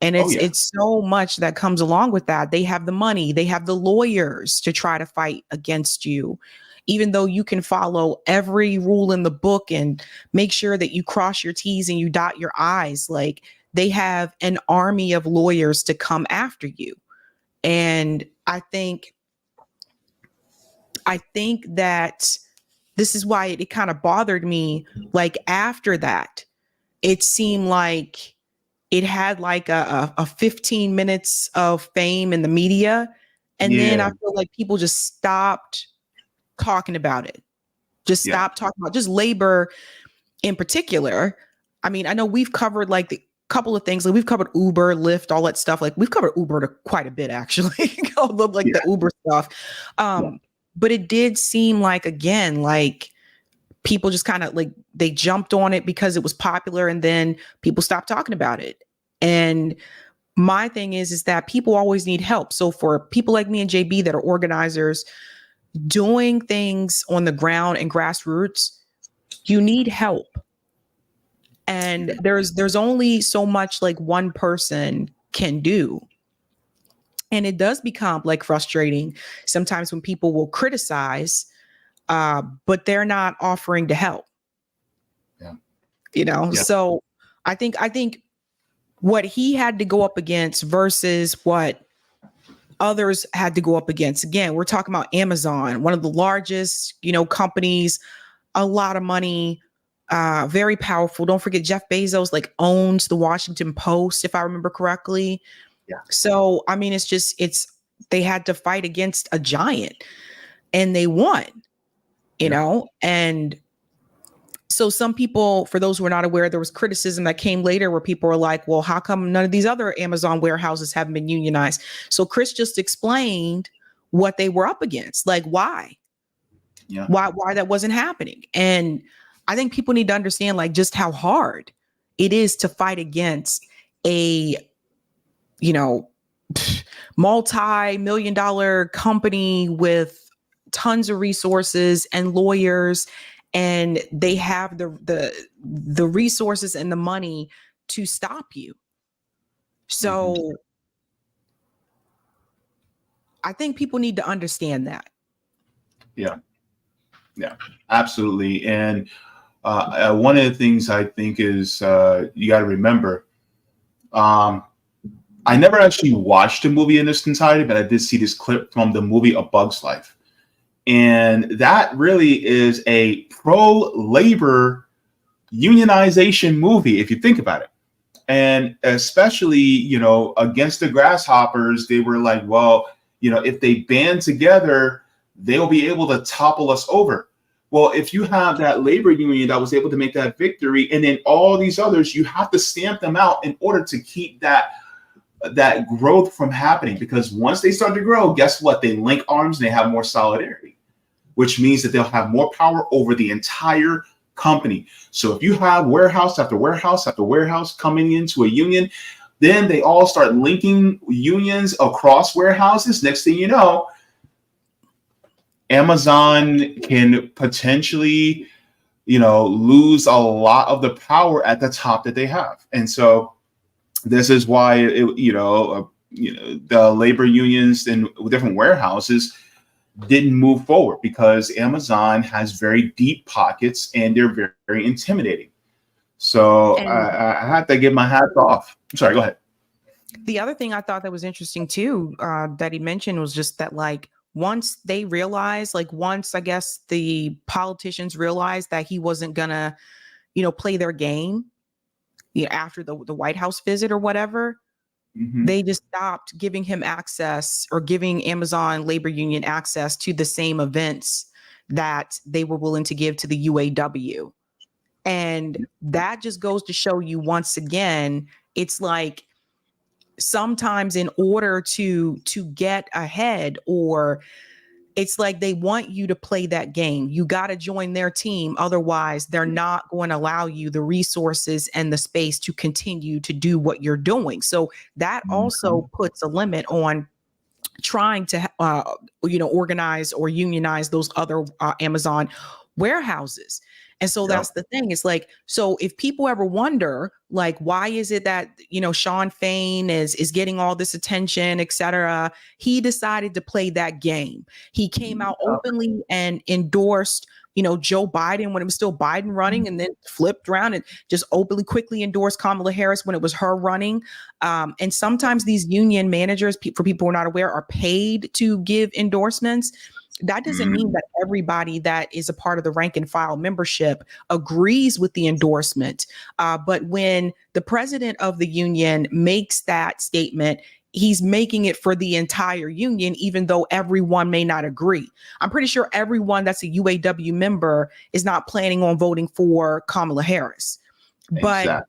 And Oh, yeah. it's so much that comes along with that. They have the money, they have the lawyers to try to fight against you, even though you can follow every rule in the book and make sure that you cross your T's and you dot your I's. Like, they have an army of lawyers to come after you. And I think that this is why it kind of bothered me. Like, after that, it seemed like it had like a 15 minutes of fame in the media. And then I feel like people just stopped talking about it. Just stopped talking about just labor in particular. I mean, I know we've covered like the couple of things. Like, we've covered Uber, Lyft, all that stuff. Like, we've covered Uber quite a bit, actually. The Uber stuff. But it did seem like, again, like people just kind of like they jumped on it because it was popular, and then people stopped talking about it. And my thing is that people always need help. So for people like me and Jaybe that are organizers doing things on the ground and grassroots, you need help. And there's only so much like one person can do. And it does become like frustrating sometimes when people will criticize, but they're not offering to help. So I think what he had to go up against versus what others had to go up against. Again, we're talking about Amazon, one of the largest, companies, a lot of money, very powerful. Don't forget Jeff Bezos like owns the Washington Post, if I remember correctly. Yeah. So, I mean, they had to fight against a giant and they won, and so some people, for those who are not aware, there was criticism that came later where people were like, well, how come none of these other Amazon warehouses haven't been unionized? So Chris just explained what they were up against, like why that wasn't happening. And I think people need to understand like just how hard it is to fight against a, multi-million-dollar company with tons of resources and lawyers, and they have the resources and the money to stop you. So I think people need to understand that. Yeah, absolutely. And one of the things I think is you got to remember, I never actually watched the movie in its entirety, but I did see this clip from the movie A Bug's Life. And that really is a pro-labor unionization movie, if you think about it. And especially, against the grasshoppers, they were like, well, if they band together, they'll be able to topple us over. Well, if you have that labor union that was able to make that victory, and then all these others, you have to stamp them out in order to keep that growth from happening. Because once they start to grow, guess what? They link arms and they have more solidarity, which means that they'll have more power over the entire company. So if you have warehouse after warehouse after warehouse coming into a union, then they all start linking unions across warehouses. Next thing you know, Amazon can potentially, lose a lot of the power at the top that they have. And so this is why, the labor unions in different warehouses didn't move forward, because Amazon has very deep pockets and they're very, very intimidating. So I had to give my hat off. I'm sorry, go ahead. The other thing I thought that was interesting too, that he mentioned was just that once they realized, once I guess the politicians realized that he wasn't gonna, play their game, after the White House visit or whatever, They just stopped giving him access or giving Amazon Labor Union access to the same events that they were willing to give to the UAW. And that just goes to show you once again, it's like sometimes in order to get ahead, or it's like they want you to play that game. You got to join their team. Otherwise, they're not going to allow you the resources and the space to continue to do what you're doing. So that also puts a limit on trying to, organize or unionize those other Amazon warehouses. And so that's the thing. It's like, so if people ever wonder, like, why is it that, Sean Fain is getting all this attention, et cetera, he decided to play that game. He came out openly and endorsed, Joe Biden when it was still Biden running, and then flipped around and just openly quickly endorsed Kamala Harris when it was her running. And sometimes these union managers, for people who are not aware, are paid to give endorsements. That doesn't mean that everybody that is a part of the rank and file membership agrees with the endorsement. But when the president of the union makes that statement, he's making it for the entire union, even though everyone may not agree. I'm pretty sure everyone that's a UAW member is not planning on voting for Kamala Harris. But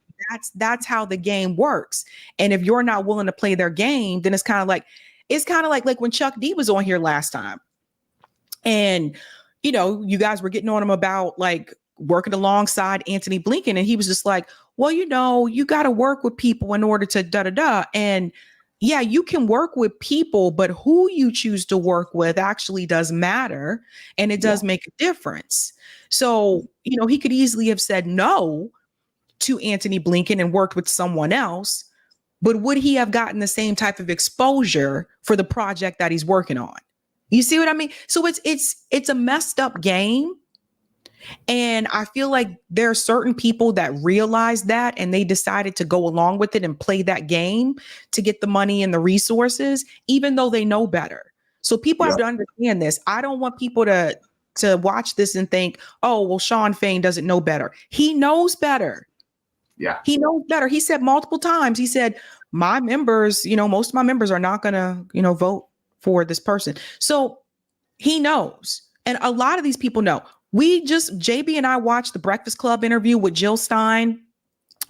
that's how the game works. And if you're not willing to play their game, then it's kind of like when Chuck D was on here last time. And, you guys were getting on him about like working alongside Anthony Blinken. And he was just like, well, you got to work with people in order to da-da-da. And yeah, you can work with people, but who you choose to work with actually does matter. And it does make a difference. So, he could easily have said no to Anthony Blinken and worked with someone else. But would he have gotten the same type of exposure for the project that he's working on? You see what I mean? So it's a messed up game. And I feel like there are certain people that realize that, and they decided to go along with it and play that game to get the money and the resources, even though they know better. So people have to understand this. I don't want people to watch this and think, oh, well, Sean Fain doesn't know better. He knows better. Yeah. He knows better. He said multiple times, he said, my members, most of my members are not going to, vote for this person. So he knows. And a lot of these people know. Jaybe and I watched the Breakfast Club interview with Jill Stein,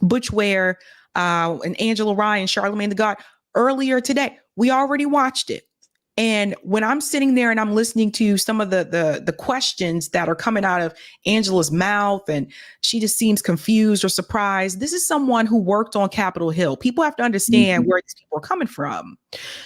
Butch Ware, and Angela Rye and Charlamagne the God earlier today. We already watched it. And when I'm sitting there and I'm listening to some of the questions that are coming out of Angela's mouth, and she just seems confused or surprised. This is someone who worked on Capitol Hill. People have to understand where these people are coming from.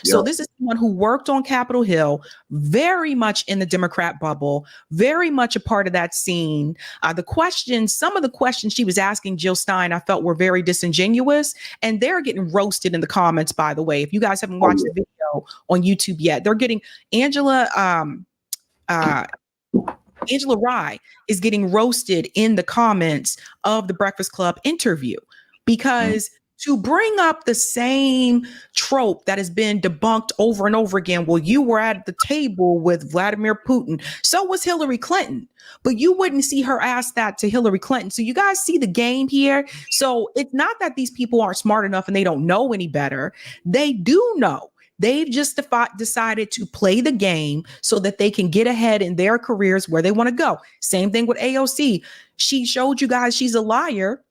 So this is someone who worked on Capitol Hill, very much in the Democrat bubble, very much a part of that scene. Some of the questions she was asking Jill Stein, I felt were very disingenuous, and they're getting roasted in the comments, by the way. If you guys haven't watched the video on YouTube yet, they're getting Angela Rye is getting roasted in the comments of the Breakfast Club interview because to bring up the same trope that has been debunked over and over again. Well, you were at the table with Vladimir Putin. So was Hillary Clinton, but you wouldn't see her ask that to Hillary Clinton. So you guys see the game here. So it's not that these people aren't smart enough and they don't know any better. They do know. They've just decided to play the game so that they can get ahead in their careers where they want to go. Same thing with AOC. She showed you guys she's a liar,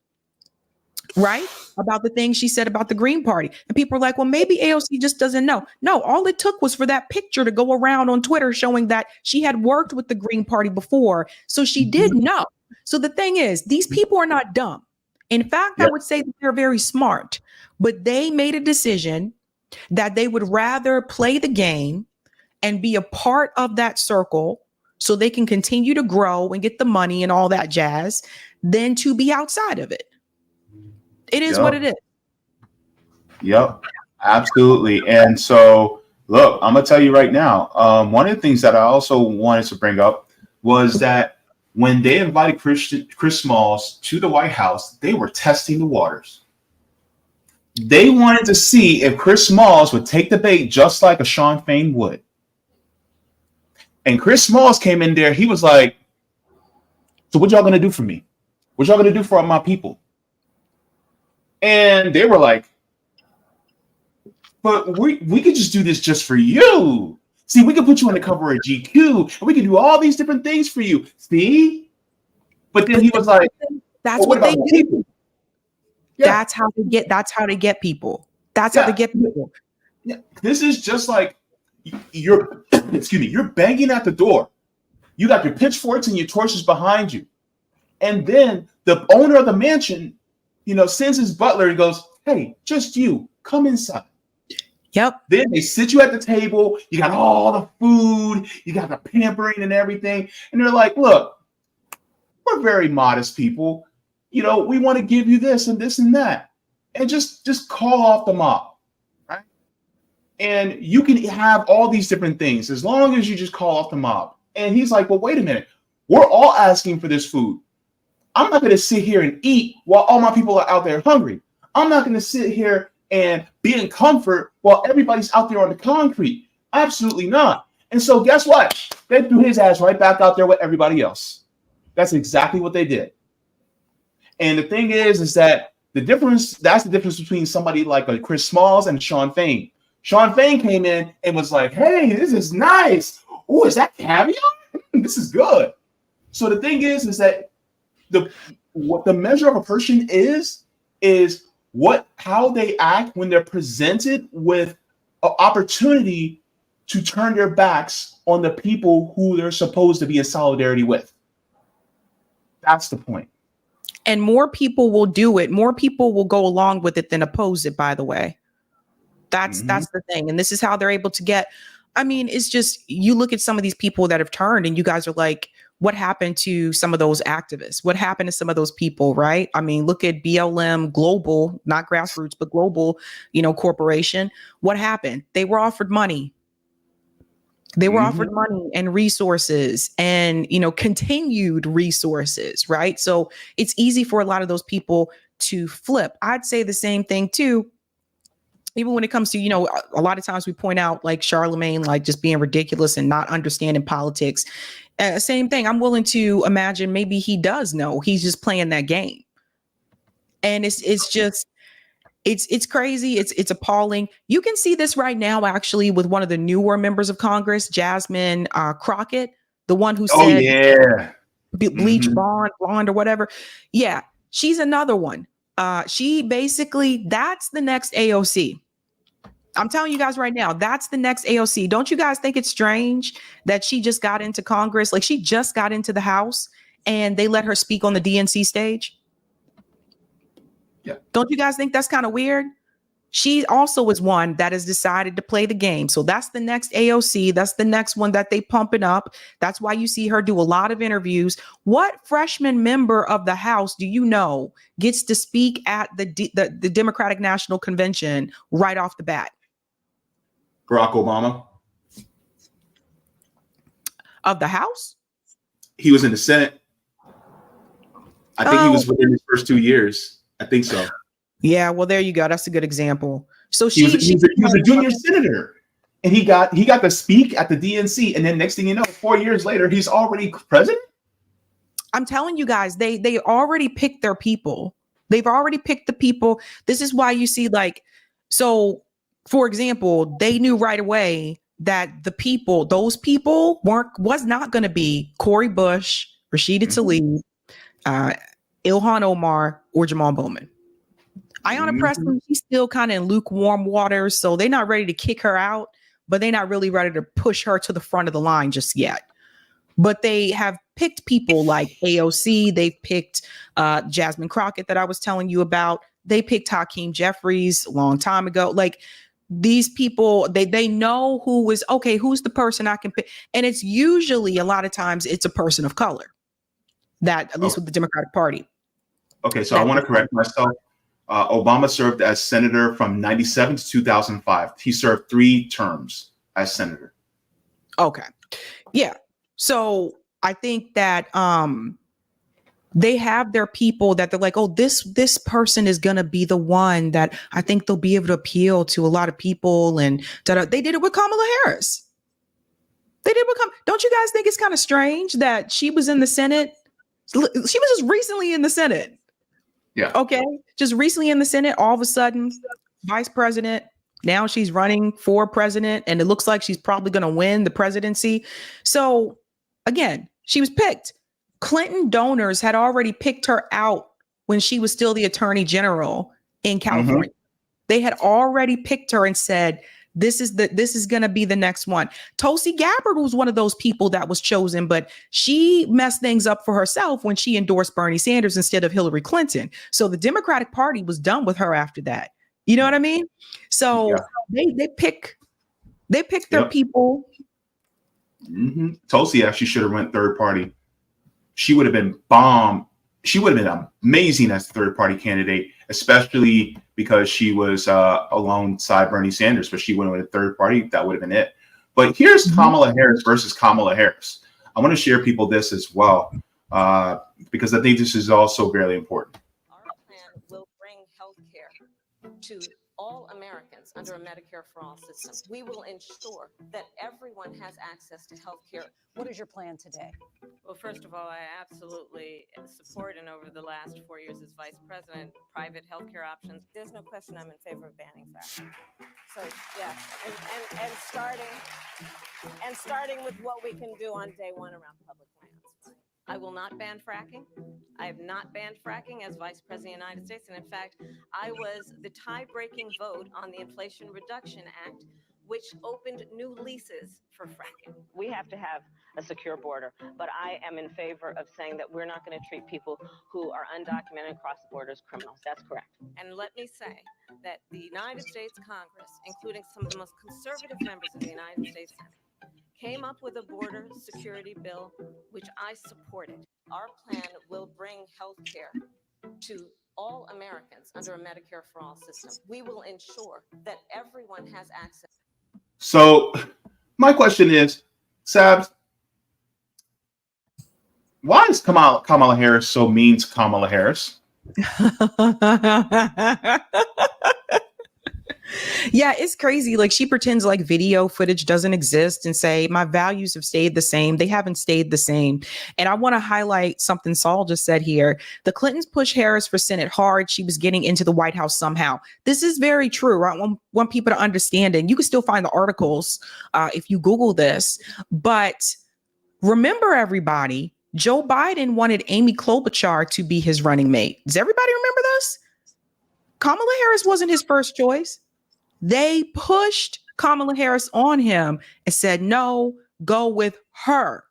right? About the things she said about the Green Party. And people are like, well, maybe AOC just doesn't know. No, all it took was for that picture to go around on Twitter showing that she had worked with the Green Party before. So she did know. So the thing is, these people are not dumb. In fact, I would say that they're very smart, but they made a decision that they would rather play the game and be a part of that circle so they can continue to grow and get the money and all that jazz than to be outside of it. It is what it is. Yep, absolutely. And so, look, I'm going to tell you right now, one of the things that I also wanted to bring up was that when they invited Chris Smalls to the White House, they were testing the waters. They wanted to see if Chris Smalls would take the bait just like a Sean Fain would. And Chris Smalls came in there. He was like, so what y'all going to do for me? What y'all going to do for my people? And they were like, but we could just do this just for you. See, we could put you on the cover of GQ, and we can do all these different things for you. See? But then he was like, that's what what they about do. people? Yeah. That's how they get people. That's how they get people. Yeah. This is just like you're banging at the door. You got your pitchforks and your torches behind you. And then the owner of the mansion, sends his butler and goes, hey, just you, come inside. Yep. Then they sit you at the table. You got all the food. You got the pampering and everything. And they're like, look, we're very modest people. We want to give you this and this and that. And just call off the mob. Right? And you can have all these different things as long as you just call off the mob. And he's like, well, wait a minute. We're all asking for this food. I'm not going to sit here and eat while all my people are out there hungry. I'm not going to sit here and be in comfort while everybody's out there on the concrete. Absolutely not. And so guess what? They threw his ass right back out there with everybody else. That's exactly what they did. And the thing is that that's the difference between somebody like a Chris Smalls and Sean Fain. Sean Fain came in and was like, hey, this is nice. Oh, is that caviar? This is good. So the thing is that what the measure of a person is how they act when they're presented with an opportunity to turn their backs on the people who they're supposed to be in solidarity with. That's the point. And more people will do it. More people will go along with it than oppose it, by the way. That's the thing. And this is how they're able to get. I mean, it's just, you look at some of these people that have turned and you guys are like, what happened to some of those activists? What happened to some of those people, right? I mean, look at BLM Global, not grassroots, but global, corporation. What happened? They were offered money. They were offered money and resources and, continued resources, right? So it's easy for a lot of those people to flip. I'd say the same thing too. Even when it comes to, a lot of times we point out like Charlemagne, like just being ridiculous and not understanding politics. Same thing. I'm willing to imagine maybe he does know. He's just playing that game. And it's crazy. It's appalling. You can see this right now, actually, with one of the newer members of Congress, Jasmine Crockett, the one who said, bleach blonde or whatever. Yeah, she's another one. She basically, that's the next AOC. I'm telling you guys right now, that's the next AOC. Don't you guys think it's strange that she just got into Congress? Like she just got into the House and they let her speak on the DNC stage. Yeah. Don't you guys think that's kind of weird? She also is one that has decided to play the game. So that's the next AOC. That's the next one that they pumping up. That's why you see her do a lot of interviews. What freshman member of the House do you know gets to speak at the Democratic National Convention right off the bat? Barack Obama. Of the House? He was in the Senate. I think he was within his first 2 years. I think so. Yeah, well, there you go. That's a good example. So he was a junior senator, and he got to speak at the DNC, and then next thing you know, 4 years later, he's already president. I'm telling you guys, they already picked their people. They've already picked the people. This is why you see so. For example, they knew right away that those people was not going to be Cori Bush, Rashida Tlaib, Ilhan Omar, or Jamal Bowman. Ayanna Pressley, she's still kind of in lukewarm waters, so they're not ready to kick her out, but they're not really ready to push her to the front of the line just yet. But they have picked people like AOC. They've picked Jasmine Crockett that I was telling you about. They picked Hakeem Jeffries a long time ago. Like these people, they know who's the person I can pick. And it's usually, a lot of times, it's a person of color, that at least with the Democratic Party. Okay, so I want to correct myself. Obama served as senator from 1997 to 2005. He served 3 terms as senator. Okay. Yeah. So I think that they have their people that they're like, oh, this person is going to be the one that I think they'll be able to appeal to a lot of people. And they did it with Kamala Harris. Don't you guys think it's kind of strange that she was in the Senate? She was just recently in the Senate. Yeah. Okay. Just recently in the Senate, all of a sudden, vice president, Now she's running for president, and it looks like she's probably going to win the presidency. So again, she was picked. Clinton donors had already picked her out when she was still the attorney general in California. They had already picked her and said, this is going to be the next one. Tulsi Gabbard was one of those people that was chosen, but she messed things up for herself when she endorsed Bernie Sanders instead of Hillary Clinton. So the Democratic Party was done with her after that. You know what I mean? So they pick their people. Tulsi actually should have went third party. She would have been bomb. She would have been amazing as the third party candidate, especially because she was alongside Bernie Sanders, but she went with a third party. That would have been it. But here's Kamala Harris versus Kamala Harris. I want to share people this as well, because I think this is also very important. Our plan will bring health care to all Americans under a Medicare for All system. We will ensure that everyone has access to health care. What is your plan today? Well, first of all, I absolutely support, and over the last 4 years as vice president, private healthcare options. There's no question I'm in favor of banning fracking. So, yeah, and starting with what we can do on day one around public lands. I will not ban fracking. I have not banned fracking as Vice President of the United States. And in fact, I was the tie-breaking vote on the Inflation Reduction Act, which opened new leases for fracking. We have to have a secure border, but I am in favor of saying that we're not going to treat people who are undocumented and cross the border as criminals. That's correct. And let me say that the United States Congress, including some of the most conservative members of the United States Senate, came up with a border security bill, which I supported. Our plan will bring health care to all Americans under a Medicare for All system. We will ensure that everyone has access. So my question is, Sabs, why is Kamala Harris so mean to Kamala Harris? Yeah, it's crazy. Like, she pretends like video footage doesn't exist and say my values have stayed the same. They haven't stayed the same. And I want to highlight something Saul just said here. The Clintons pushed Harris for Senate hard. She was getting into the White House somehow. This is very true. Right? I want people to understand it. You can still find the articles if you Google this. But remember, everybody, Joe Biden wanted Amy Klobuchar to be his running mate. Does everybody remember this? Kamala Harris wasn't his first choice. They pushed Kamala Harris on him and said, no, go with her.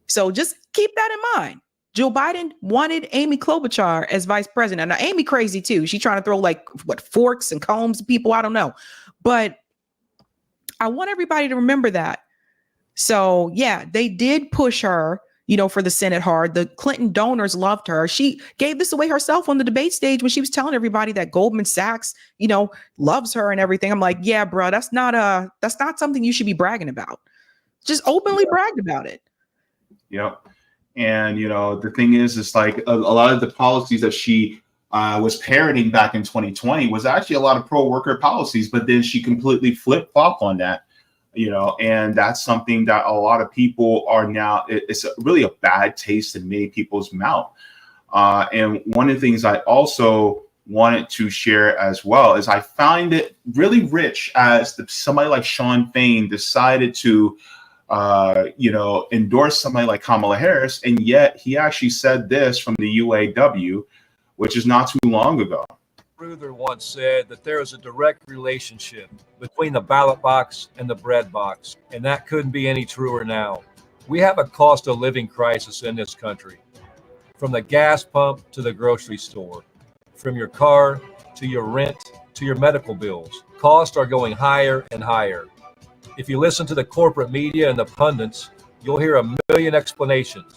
So just keep that in mind. Joe Biden wanted Amy Klobuchar as vice president. Now, Amy crazy too. She's trying to throw forks and combs at people. I don't know. But I want everybody to remember that. So yeah, they did push her, for the Senate hard. The Clinton donors loved her. She gave this away herself on the debate stage when she was telling everybody that Goldman Sachs, loves her and everything. I'm like, yeah, bro, that's not something you should be bragging about. Just openly bragged about it. Yep. And, the thing is, it's like a lot of the policies that she was parroting back in 2020 was actually a lot of pro-worker policies, but then she completely flip-flopped on that. And that's something that a lot of people are now, it's really a bad taste in many people's mouth. And one of the things I also wanted to share as well is I find it really rich as somebody like Sean Fain decided to, endorse somebody like Kamala Harris. And yet he actually said this from the UAW, which is not too long ago. Ruther once said that there is a direct relationship between the ballot box and the bread box, and that couldn't be any truer now. We have a cost of living crisis in this country, from the gas pump to the grocery store, from your car to your rent to your medical bills. Costs are going higher and higher. If you listen to the corporate media and the pundits, you'll hear a million explanations.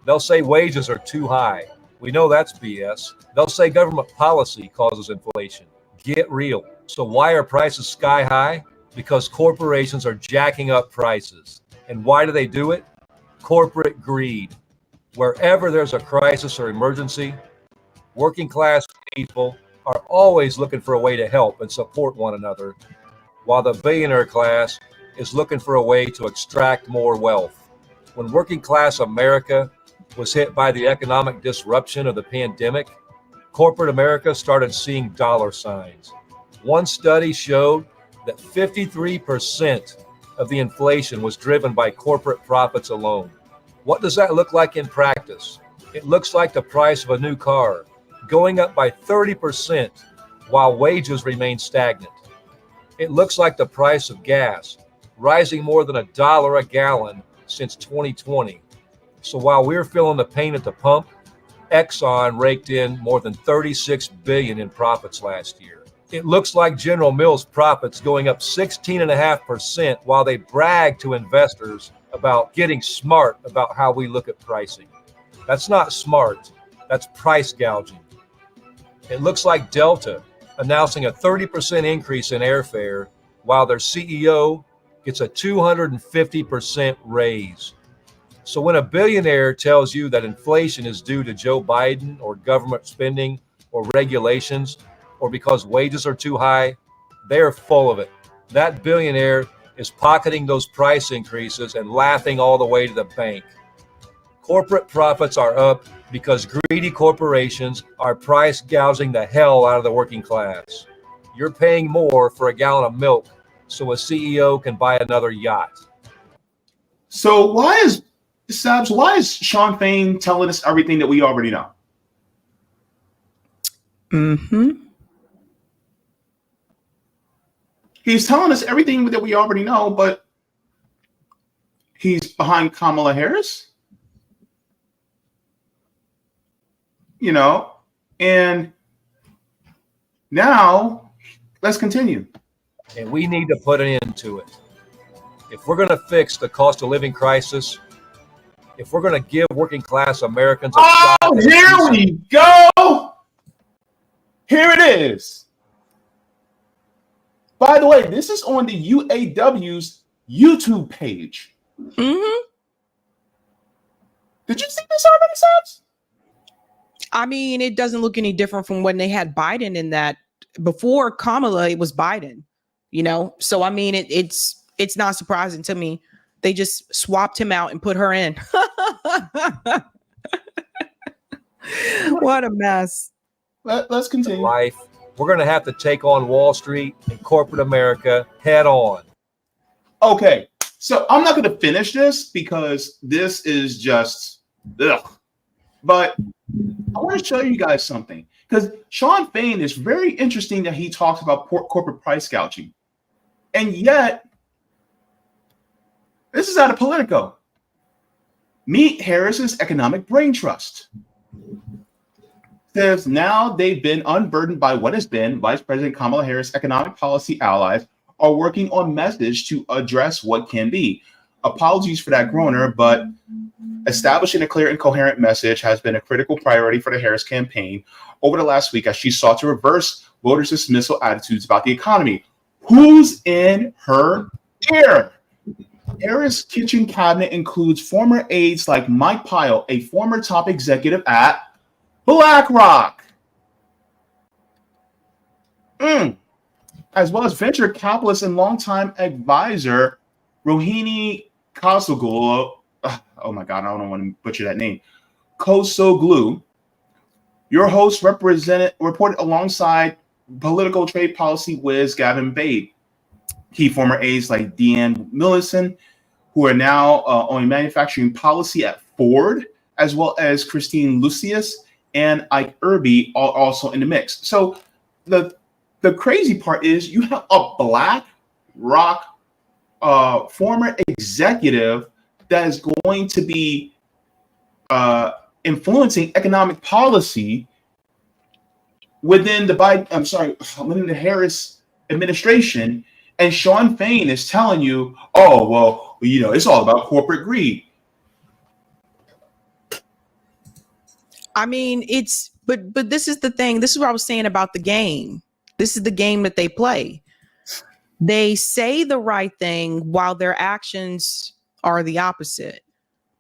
They'll say wages are too high. We know that's BS. They'll say government policy causes inflation. Get real. So why are prices sky high? Because corporations are jacking up prices. And why do they do it? Corporate greed. Wherever there's a crisis or emergency, working class people are always looking for a way to help and support one another, while the billionaire class is looking for a way to extract more wealth. When working class America was hit by the economic disruption of the pandemic, corporate America started seeing dollar signs. One study showed that 53% of the inflation was driven by corporate profits alone. What does that look like in practice? It looks like the price of a new car going up by 30% while wages remain stagnant. It looks like the price of gas rising more than $1 a gallon since 2020. So while we're feeling the pain at the pump, Exxon raked in more than $36 billion in profits last year. It looks like General Mills profits going up 16.5% while they brag to investors about getting smart about how we look at pricing. That's not smart. That's price gouging. It looks like Delta announcing a 30% increase in airfare while their CEO gets a 250% raise. So when a billionaire tells you that inflation is due to Joe Biden or government spending or regulations or because wages are too high, they're full of it. That billionaire is pocketing those price increases and laughing all the way to the bank. Corporate profits are up because greedy corporations are price gouging the hell out of the working class. You're paying more for a gallon of milk so a CEO can buy another yacht. So why is Sean Fain telling us everything that we already know? Mm-hmm. He's telling us everything that we already know, but he's behind Kamala Harris. You know, and now let's continue. And we need to put an end to it. If we're going to fix the cost of living crisis, if we're going to give working class Americans a shot. Oh, here we go. Here it is. By the way, this is on the UAW's YouTube page. Mm-hmm. Did you see this already, Sabs? I mean, it doesn't look any different from when they had Biden in that. Before Kamala, it was Biden, you know? So, I mean, it's not surprising to me. They just swapped him out and put her in. What a mess. Let's continue. Life. We're going to have to take on Wall Street and corporate America head on. Okay, so I'm not going to finish this because this is just ugh. But I want to show you guys something because Sean Fain is very interesting that he talks about corporate price gouging. And yet, this is out of Politico. Meet Harris's Economic Brain Trust. Says now they've been unburdened by what has been Vice President Kamala Harris' economic policy allies are working on message to address what can be. Apologies for that groaner, but establishing a clear and coherent message has been a critical priority for the Harris campaign over the last week as she sought to reverse voters' dismissal attitudes about the economy. Who's in her ear? Harris' kitchen cabinet includes former aides like Mike Pyle, a former top executive at BlackRock, as well as venture capitalist and longtime advisor Rohini Kosoglu. Oh my God, I don't want to butcher that name. Kosoglu. Your host reported alongside political trade policy whiz Gavin Babe. Key former aides like Deanne Millison, who are now on manufacturing policy at Ford, as well as Christine Lucius and Ike Irby are also in the mix. So the crazy part is you have a BlackRock former executive that is going to be influencing economic policy within the Harris administration. And Sean Fain is telling you, oh, well, you know, it's all about corporate greed. I mean, but this is the thing. This is what I was saying about the game. This is the game that they play. They say the right thing while their actions are the opposite.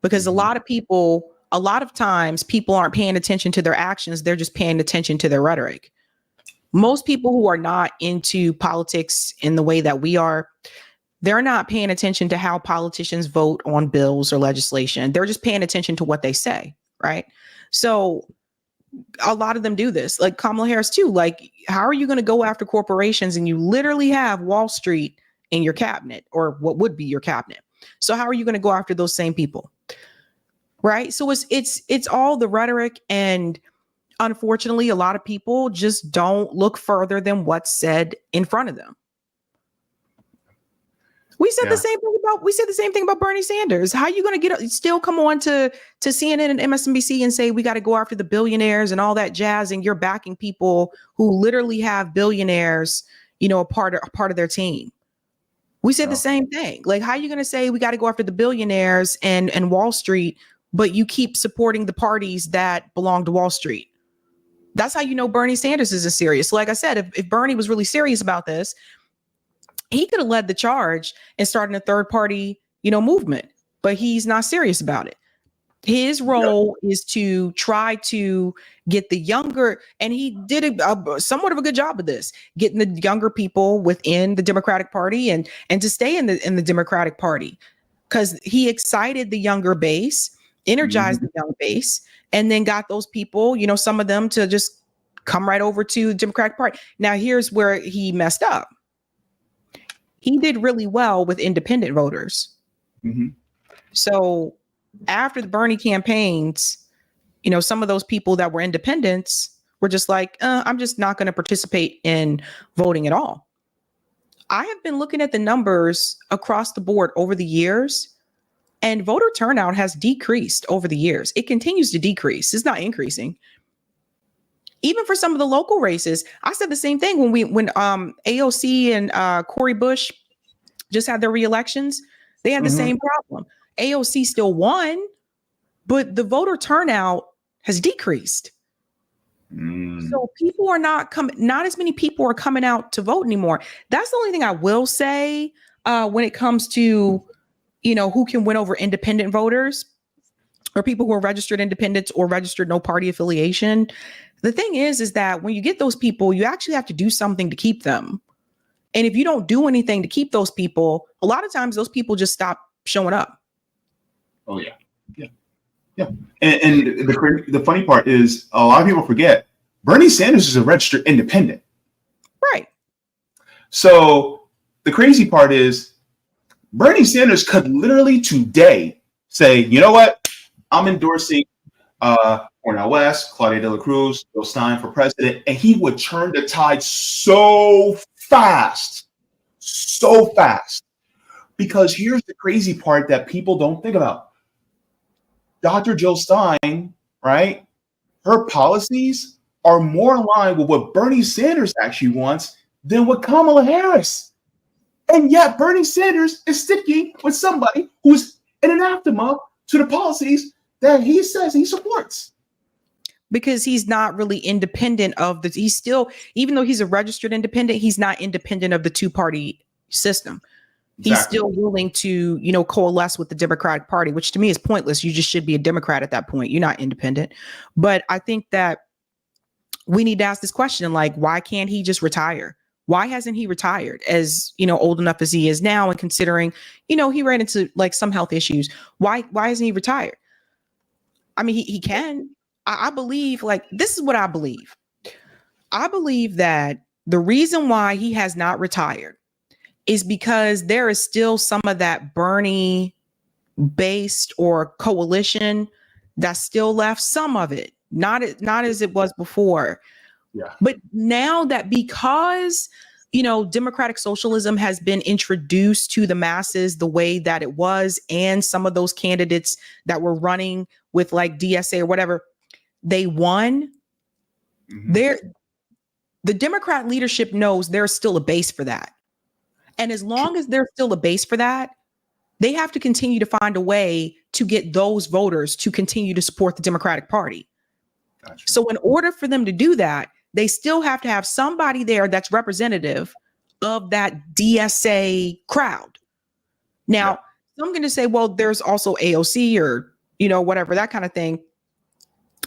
Because a lot of times people aren't paying attention to their actions. They're just paying attention to their rhetoric. Most people who are not into politics in the way that we are, they're not paying attention to how politicians vote on bills or legislation. They're just paying attention to what they say, right? So a lot of them do this, like Kamala Harris too. Like, how are you going to go after corporations and you literally have Wall Street in your cabinet, or what would be your cabinet? So how are you going to go after those same people? Right. So it's all the rhetoric. And unfortunately, a lot of people just don't look further than what's said in front of them. We said the same thing about Bernie Sanders. How are you going to still come on to CNN and MSNBC and say we got to go after the billionaires and all that jazz, and you're backing people who literally have billionaires, a part of their team? We said the same thing. Like, how are you going to say we got to go after the billionaires and Wall Street, but you keep supporting the parties that belong to Wall Street? That's how you know Bernie Sanders isn't serious. Like I said, if Bernie was really serious about this, he could have led the charge and started a third party, movement, but he's not serious about it. His role is to try to get the younger, and he did somewhat of a good job of this, getting the younger people within the Democratic Party and to stay in the Democratic Party, because he excited the younger base, energized the young base, and then got those people, some of them to just come right over to the Democratic Party. Now, here's where he messed up. He did really well with independent voters. Mm-hmm. So after the Bernie campaigns, some of those people that were independents were just like, I'm just not going to participate in voting at all. I have been looking at the numbers across the board over the years, and voter turnout has decreased over the years. It continues to decrease. It's not increasing. Even for some of the local races, I said the same thing when AOC and Cori Bush just had their re-elections. They had the same problem. AOC still won, but the voter turnout has decreased. So people are not as many people are coming out to vote anymore. That's the only thing I will say when it comes to, who can win over independent voters or people who are registered independents or registered no party affiliation. The thing is that when you get those people, you actually have to do something to keep them. And if you don't do anything to keep those people, a lot of times those people just stop showing up. Oh, yeah. Yeah. And the funny part is a lot of people forget Bernie Sanders is a registered independent. Right. So the crazy part is Bernie Sanders could literally today say, you know what? I'm endorsing Cornel West, Claudia De La Cruz, Bill Stein for president, and he would turn the tide so fast. Because here's the crazy part that people don't think about. Dr. Jill Stein, right? Her policies are more in line with what Bernie Sanders actually wants than what Kamala Harris. And yet Bernie Sanders is sticking with somebody who's an anathema to the policies that he says he supports. Because he's not really independent of he's still, even though he's a registered independent, he's not independent of the two-party system. Exactly. He's still willing to, coalesce with the Democratic Party, which to me is pointless. You just should be a Democrat at that point. You're not independent. But I think that we need to ask this question, like, why can't he just retire? Why hasn't he retired as, old enough as he is now, and considering, he ran into like some health issues. Why hasn't he retired? I mean, he can. I believe, like, this is what I believe. I believe that the reason why he has not retired is because there is still some of that Bernie based or coalition that's still left, some of it, not as it was before. Yeah. But now that because, democratic socialism has been introduced to the masses the way that it was, and some of those candidates that were running with like DSA or whatever, they won. The Democrat leadership knows there's still a base for that. And as long as there's still a base for that, they have to continue to find a way to get those voters to continue to support the Democratic Party. Gotcha. So in order for them to do that, they still have to have somebody there that's representative of that DSA crowd. Now, I'm going to say, well, there's also AOC or, whatever, that kind of thing.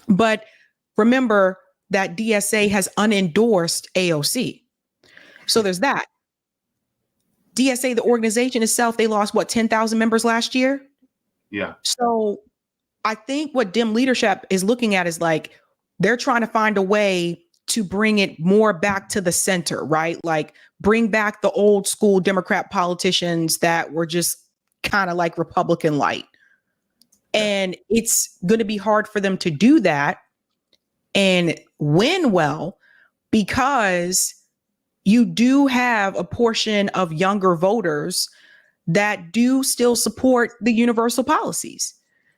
But remember that DSA has unendorsed AOC. So there's that. DSA, the organization itself, they lost 10,000 members last year? Yeah. So I think what Dem leadership is looking at is like, they're trying to find a way to bring it more back to the center, right? Like bring back the old school Democrat politicians that were just kind of like Republican light. And it's going to be hard for them to do that and win well, because you do have a portion of younger voters that do still support the universal policies.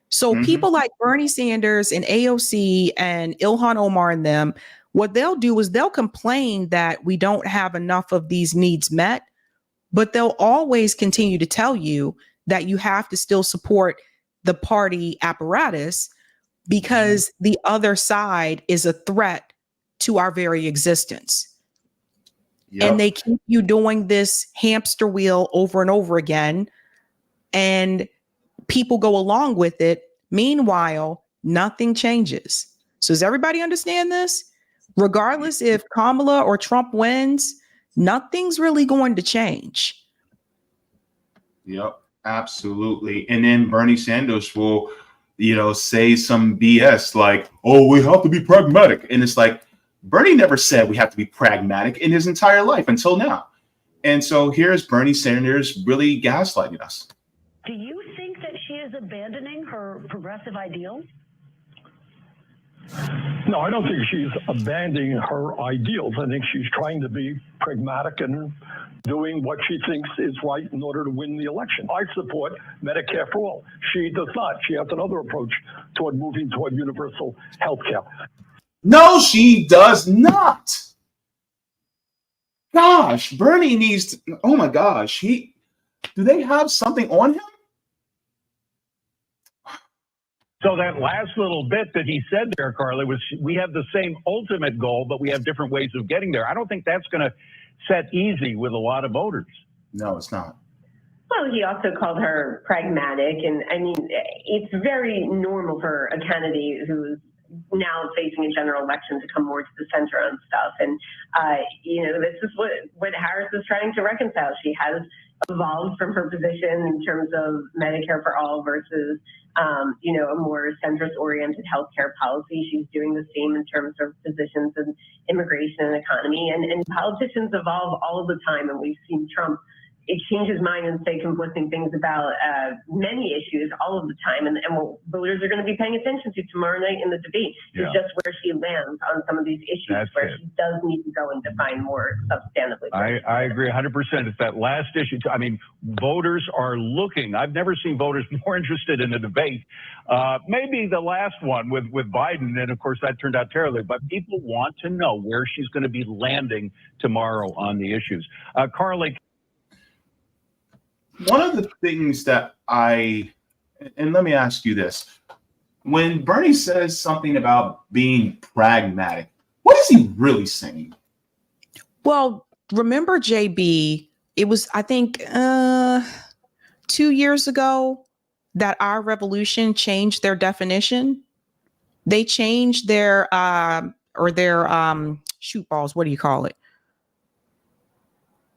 So people like Bernie Sanders and AOC and Ilhan Omar and them, what they'll do is they'll complain that we don't have enough of these needs met, but they'll always continue to tell you that you have to still support the party apparatus because the other side is a threat to our very existence. And they keep you doing this hamster wheel over and over again, and people go along with it. Meanwhile, nothing changes. So does everybody understand this? Regardless if Kamala or Trump wins, nothing's really going to change. Yep, absolutely. And then Bernie Sanders will, say some BS like, oh, we have to be pragmatic. And it's like, Bernie never said we have to be pragmatic in his entire life until now. And so here's Bernie Sanders really gaslighting us. Do you think that she is abandoning her progressive ideals? No, I don't think she's abandoning her ideals. I think she's trying to be pragmatic and doing what she thinks is right in order to win the election. I support Medicare for all. She does not. She has another approach toward moving toward universal health care. No, she does not. Gosh, Bernie needs to, oh my gosh, do they have something on him? So that last little bit that he said there, Carly, was we have the same ultimate goal, but we have different ways of getting there. I don't think that's going to set easy with a lot of voters. No, it's not. Well, he also called her pragmatic. And I mean, it's very normal for a candidate who's now facing a general election to come more to the center on stuff. And, this is what Harris is trying to reconcile. She has evolved from her position in terms of Medicare for all versus, a more centrist-oriented healthcare policy. She's doing the same in terms of positions in immigration and economy. And politicians evolve all of the time. And we've seen Trump exchange his mind and say conflicting things about many issues all of the time. And what voters are going to be paying attention to tomorrow night in the debate is just where she lands on some of these issues where she does need to go and define more substantively. I agree 100%. It's that last issue. I mean, voters are looking. I've never seen voters more interested in a debate. Maybe the last one with Biden, and of course that turned out terribly, but people want to know where she's going to be landing tomorrow on the issues. Carly. One of the things that and let me ask you this. When Bernie says something about being pragmatic, what is he really saying? Well, remember Jaybe, it was, I think, 2 years ago that our revolution changed their definition. They changed their shoot balls. What do you call it?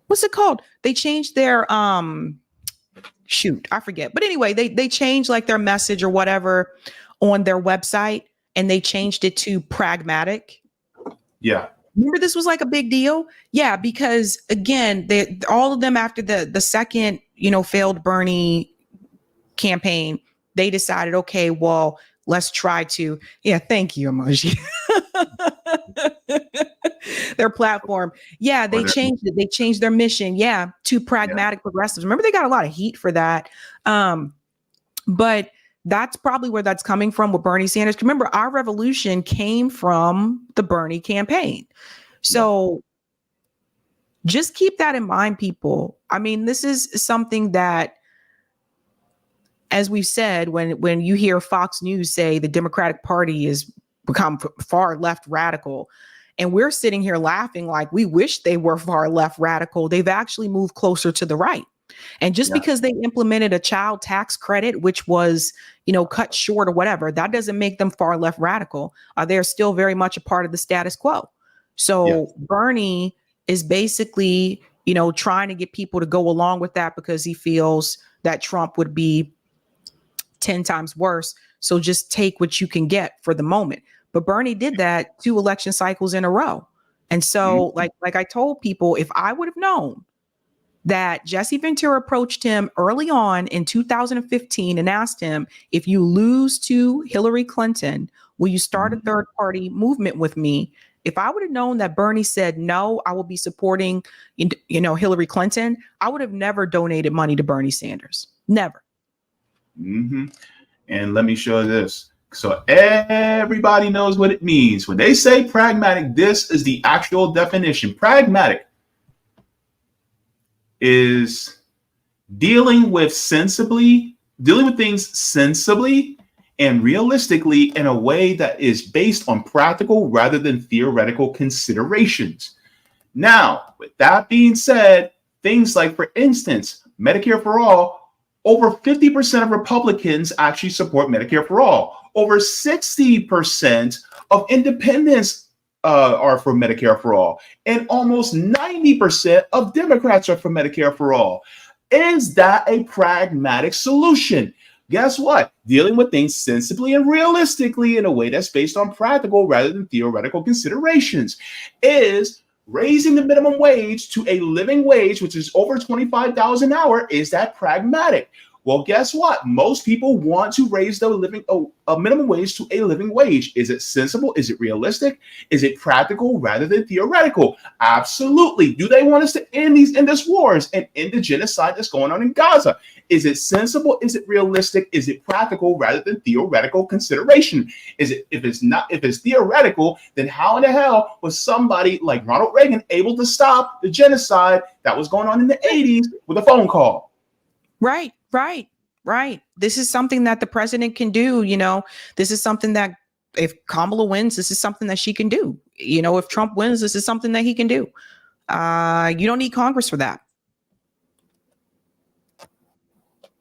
What's it called? They changed their I forget. But anyway, they changed like their message or whatever on their website, and they changed it to pragmatic. Yeah. Remember, this was like a big deal. Yeah, because again, all of them after the second, failed Bernie campaign, they decided, okay, well, let's try to. Yeah, thank you, emoji. Their platform. Yeah, they changed it. They changed their mission. Yeah, to pragmatic progressives. Remember, they got a lot of heat for that. But that's probably where that's coming from with Bernie Sanders. Remember, our revolution came from the Bernie campaign. So just keep that in mind, people. I mean, this is something that, as we've said, when you hear Fox News say the Democratic Party has become far left radical, and we're sitting here laughing like we wish they were far left radical, they've actually moved closer to the right. And just because they implemented a child tax credit, which was, cut short or whatever, that doesn't make them far left radical. They're still very much a part of the status quo. So Bernie is basically, trying to get people to go along with that because he feels that Trump would be 10 times worse. So just take what you can get for the moment. but Bernie did that 2 election cycles in a row. And so, like I told people, if I would have known that Jesse Ventura approached him early on in 2015 and asked him, if you lose to Hillary Clinton, will you start a third party movement with me? If I would have known that Bernie said, no, I will be supporting, Hillary Clinton, I would have never donated money to Bernie Sanders. Never. And let me show this. So everybody knows what it means. When they say pragmatic, this is the actual definition. Pragmatic is dealing with things sensibly and realistically in a way that is based on practical rather than theoretical considerations. Now, with that being said, things like, for instance, Medicare for all, over 50% of Republicans actually support Medicare for all. Over 60% of independents are for Medicare for all. And almost 90% of Democrats are for Medicare for all. Is that a pragmatic solution? Guess what? Dealing with things sensibly and realistically in a way that's based on practical rather than theoretical considerations. Is raising the minimum wage to a living wage, which is over $25 an hour, is that pragmatic? Well, guess what? Most people want to raise the minimum wage to a living wage. Is it sensible? Is it realistic? Is it practical rather than theoretical? Absolutely. Do they want us to end this wars and end the genocide that's going on in Gaza? Is it sensible? Is it realistic? Is it practical rather than theoretical consideration? If it's theoretical, then how in the hell was somebody like Ronald Reagan able to stop the genocide that was going on in the 80s with a phone call? Right. This is something that the president can do. This is something that if Kamala wins, this is something that she can do. If Trump wins, this is something that he can do. You don't need Congress for that.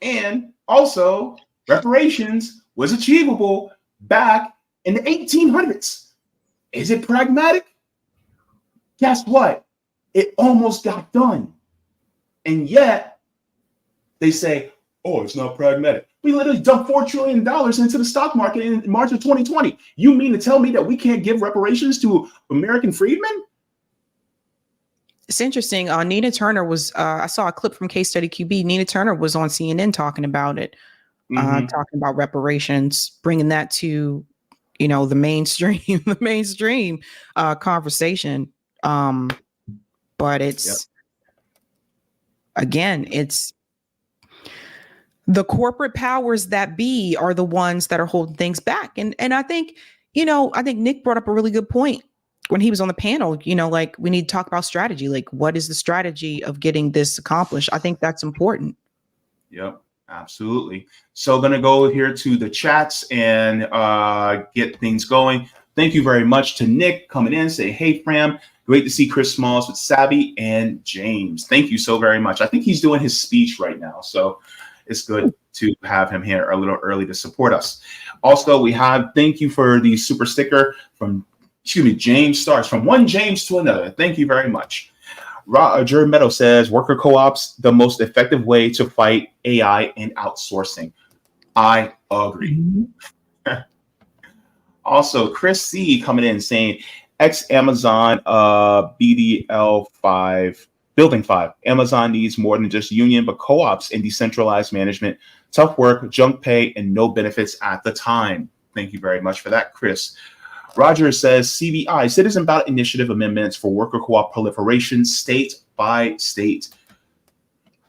And also, reparations was achievable back in the 1800s. Is it pragmatic? Guess what? It almost got done. And yet, they say, oh, it's not pragmatic. We literally dumped $4 trillion into the stock market in March of 2020. You mean to tell me that we can't give reparations to American freedmen? It's interesting. Nina Turner was, I saw a clip from Case Study QB. Nina Turner was on CNN talking about it, talking about reparations, bringing that to, the mainstream conversation. But it's, again, it's the corporate powers that be are the ones that are holding things back. And I think, I think Nick brought up a really good point when he was on the panel, like we need to talk about strategy. Like, what is the strategy of getting this accomplished? I think that's important. Yep, absolutely. So going to go here to the chats and get things going. Thank you very much to Nick coming in, say, hey, Fram, great to see Chris Smalls with Sabby and James. Thank you so very much. I think he's doing his speech right now. So it's good to have him here a little early to support us. Also, thank you for the super sticker from James Stars, from one James to another. Thank you very much. Roger Meadow says, worker co-ops, the most effective way to fight AI and outsourcing. I agree. Also, Chris C coming in saying, ex-Amazon BDL5, Building 5. Amazon needs more than just union, but co-ops and decentralized management. Tough work, junk pay, and no benefits at the time. Thank you very much for that, Chris. Roger says, CBI, Citizen Ballot Initiative amendments for worker co-op proliferation, state by state.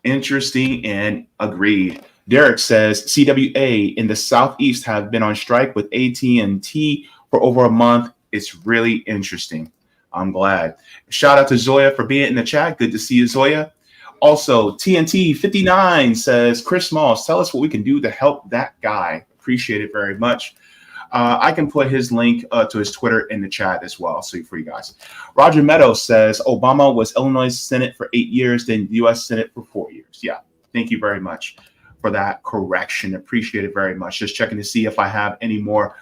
Interesting and agreed. Derek says, CWA in the Southeast have been on strike with AT&T for over a month. It's really interesting. I'm glad. Shout out to Zoya for being in the chat. Good to see you, Zoya. Also, TNT 59 says, Chris Smalls, tell us what we can do to help that guy. Appreciate it very much. I can put his link to his Twitter in the chat as well, so for you guys. Roger Meadows says, Obama was Illinois Senate for 8 years, then U.S. Senate for 4 years. Yeah, thank you very much for that correction. Appreciate it very much. Just checking to see if I have any more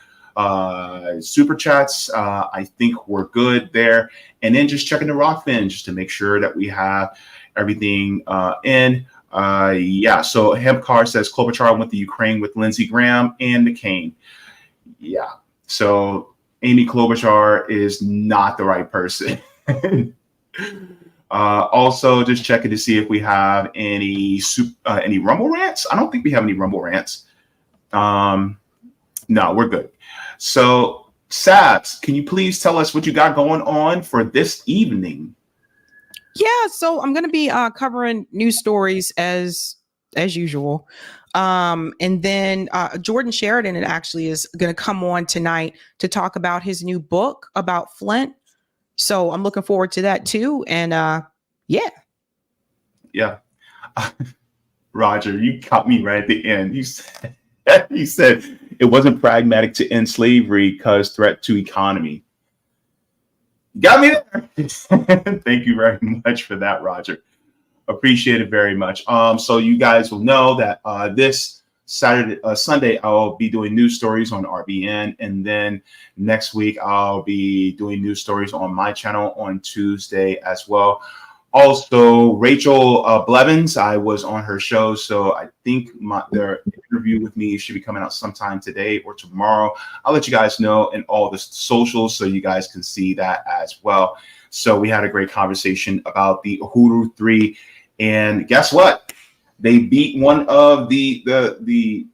super chats. I think we're good there. And then just checking the Rockfin just to make sure that we have everything in. Yeah, so Hempcar says Klobuchar went to Ukraine with Lindsey Graham and McCain. Yeah, so Amy Klobuchar is not the right person. Also, just checking to see if we have any Rumble rants. I don't think we have any Rumble rants. No, we're good. So, Sabs, can you please tell us what you got going on for this evening? Yeah, so I'm going to be covering news stories as usual. And then Jordan Sheridan actually is going to come on tonight to talk about his new book about Flint. So I'm looking forward to that too. And Yeah. Roger, you caught me right at the end. You said it wasn't pragmatic to end slavery because threat to economy. Got me there. Thank you very much for that, Roger. Appreciate it very much. So you guys will know that this Sunday, I'll be doing news stories on RBN, and then next week I'll be doing news stories on my channel on Tuesday as well. Also, Rachel Blevins, I was on her show, so I think their interview with me should be coming out sometime today or tomorrow. I'll let you guys know in all the socials so you guys can see that as well. So we had a great conversation about the Uhuru 3, and guess what? They beat one of the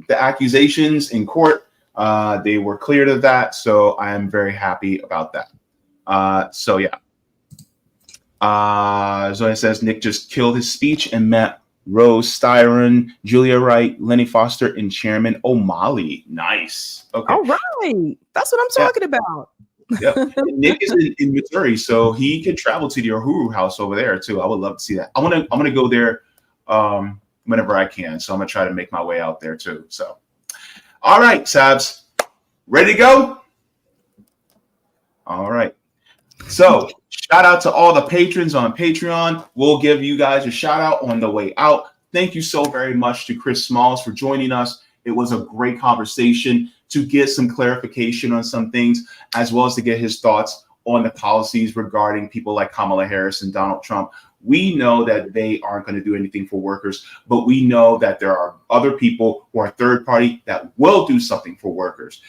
accusations in court. They were cleared of that, so I am very happy about that. So yeah. Zoe says Nick just killed his speech and met Rose Styron, Julia Wright, Lenny Foster, and Chairman O'Malley. Nice. Okay. all right. That's what I'm talking about. Yeah. Nick is in Missouri, so he can travel to the Uhuru house over there too. I would love to see that. I'm gonna go there whenever I can. So I'm gonna try to make my way out there too. So all right, Sabs. Ready to go? All right. So shout out to all the patrons on Patreon. We'll give you guys a shout out on the way out. Thank you so very much to Chris Smalls for joining us. It was a great conversation to get some clarification on some things, as well as to get his thoughts on the policies regarding people like Kamala Harris and Donald Trump. We know that they aren't going to do anything for workers, but we know that there are other people who are third party that will do something for workers.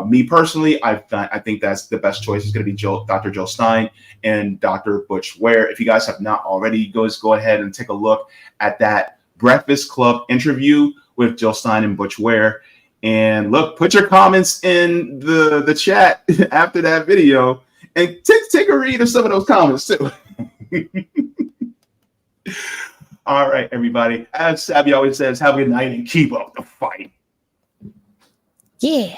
Me personally, I think that's the best choice is going to be Dr. Jill Stein and Dr. Butch Ware. If you guys have not already, go ahead and take a look at that Breakfast Club interview with Jill Stein and Butch Ware. And look, put your comments in the chat after that video and take a read of some of those comments too. All right, everybody. As Sabby always says, have a good night and keep up the fight. Yeah.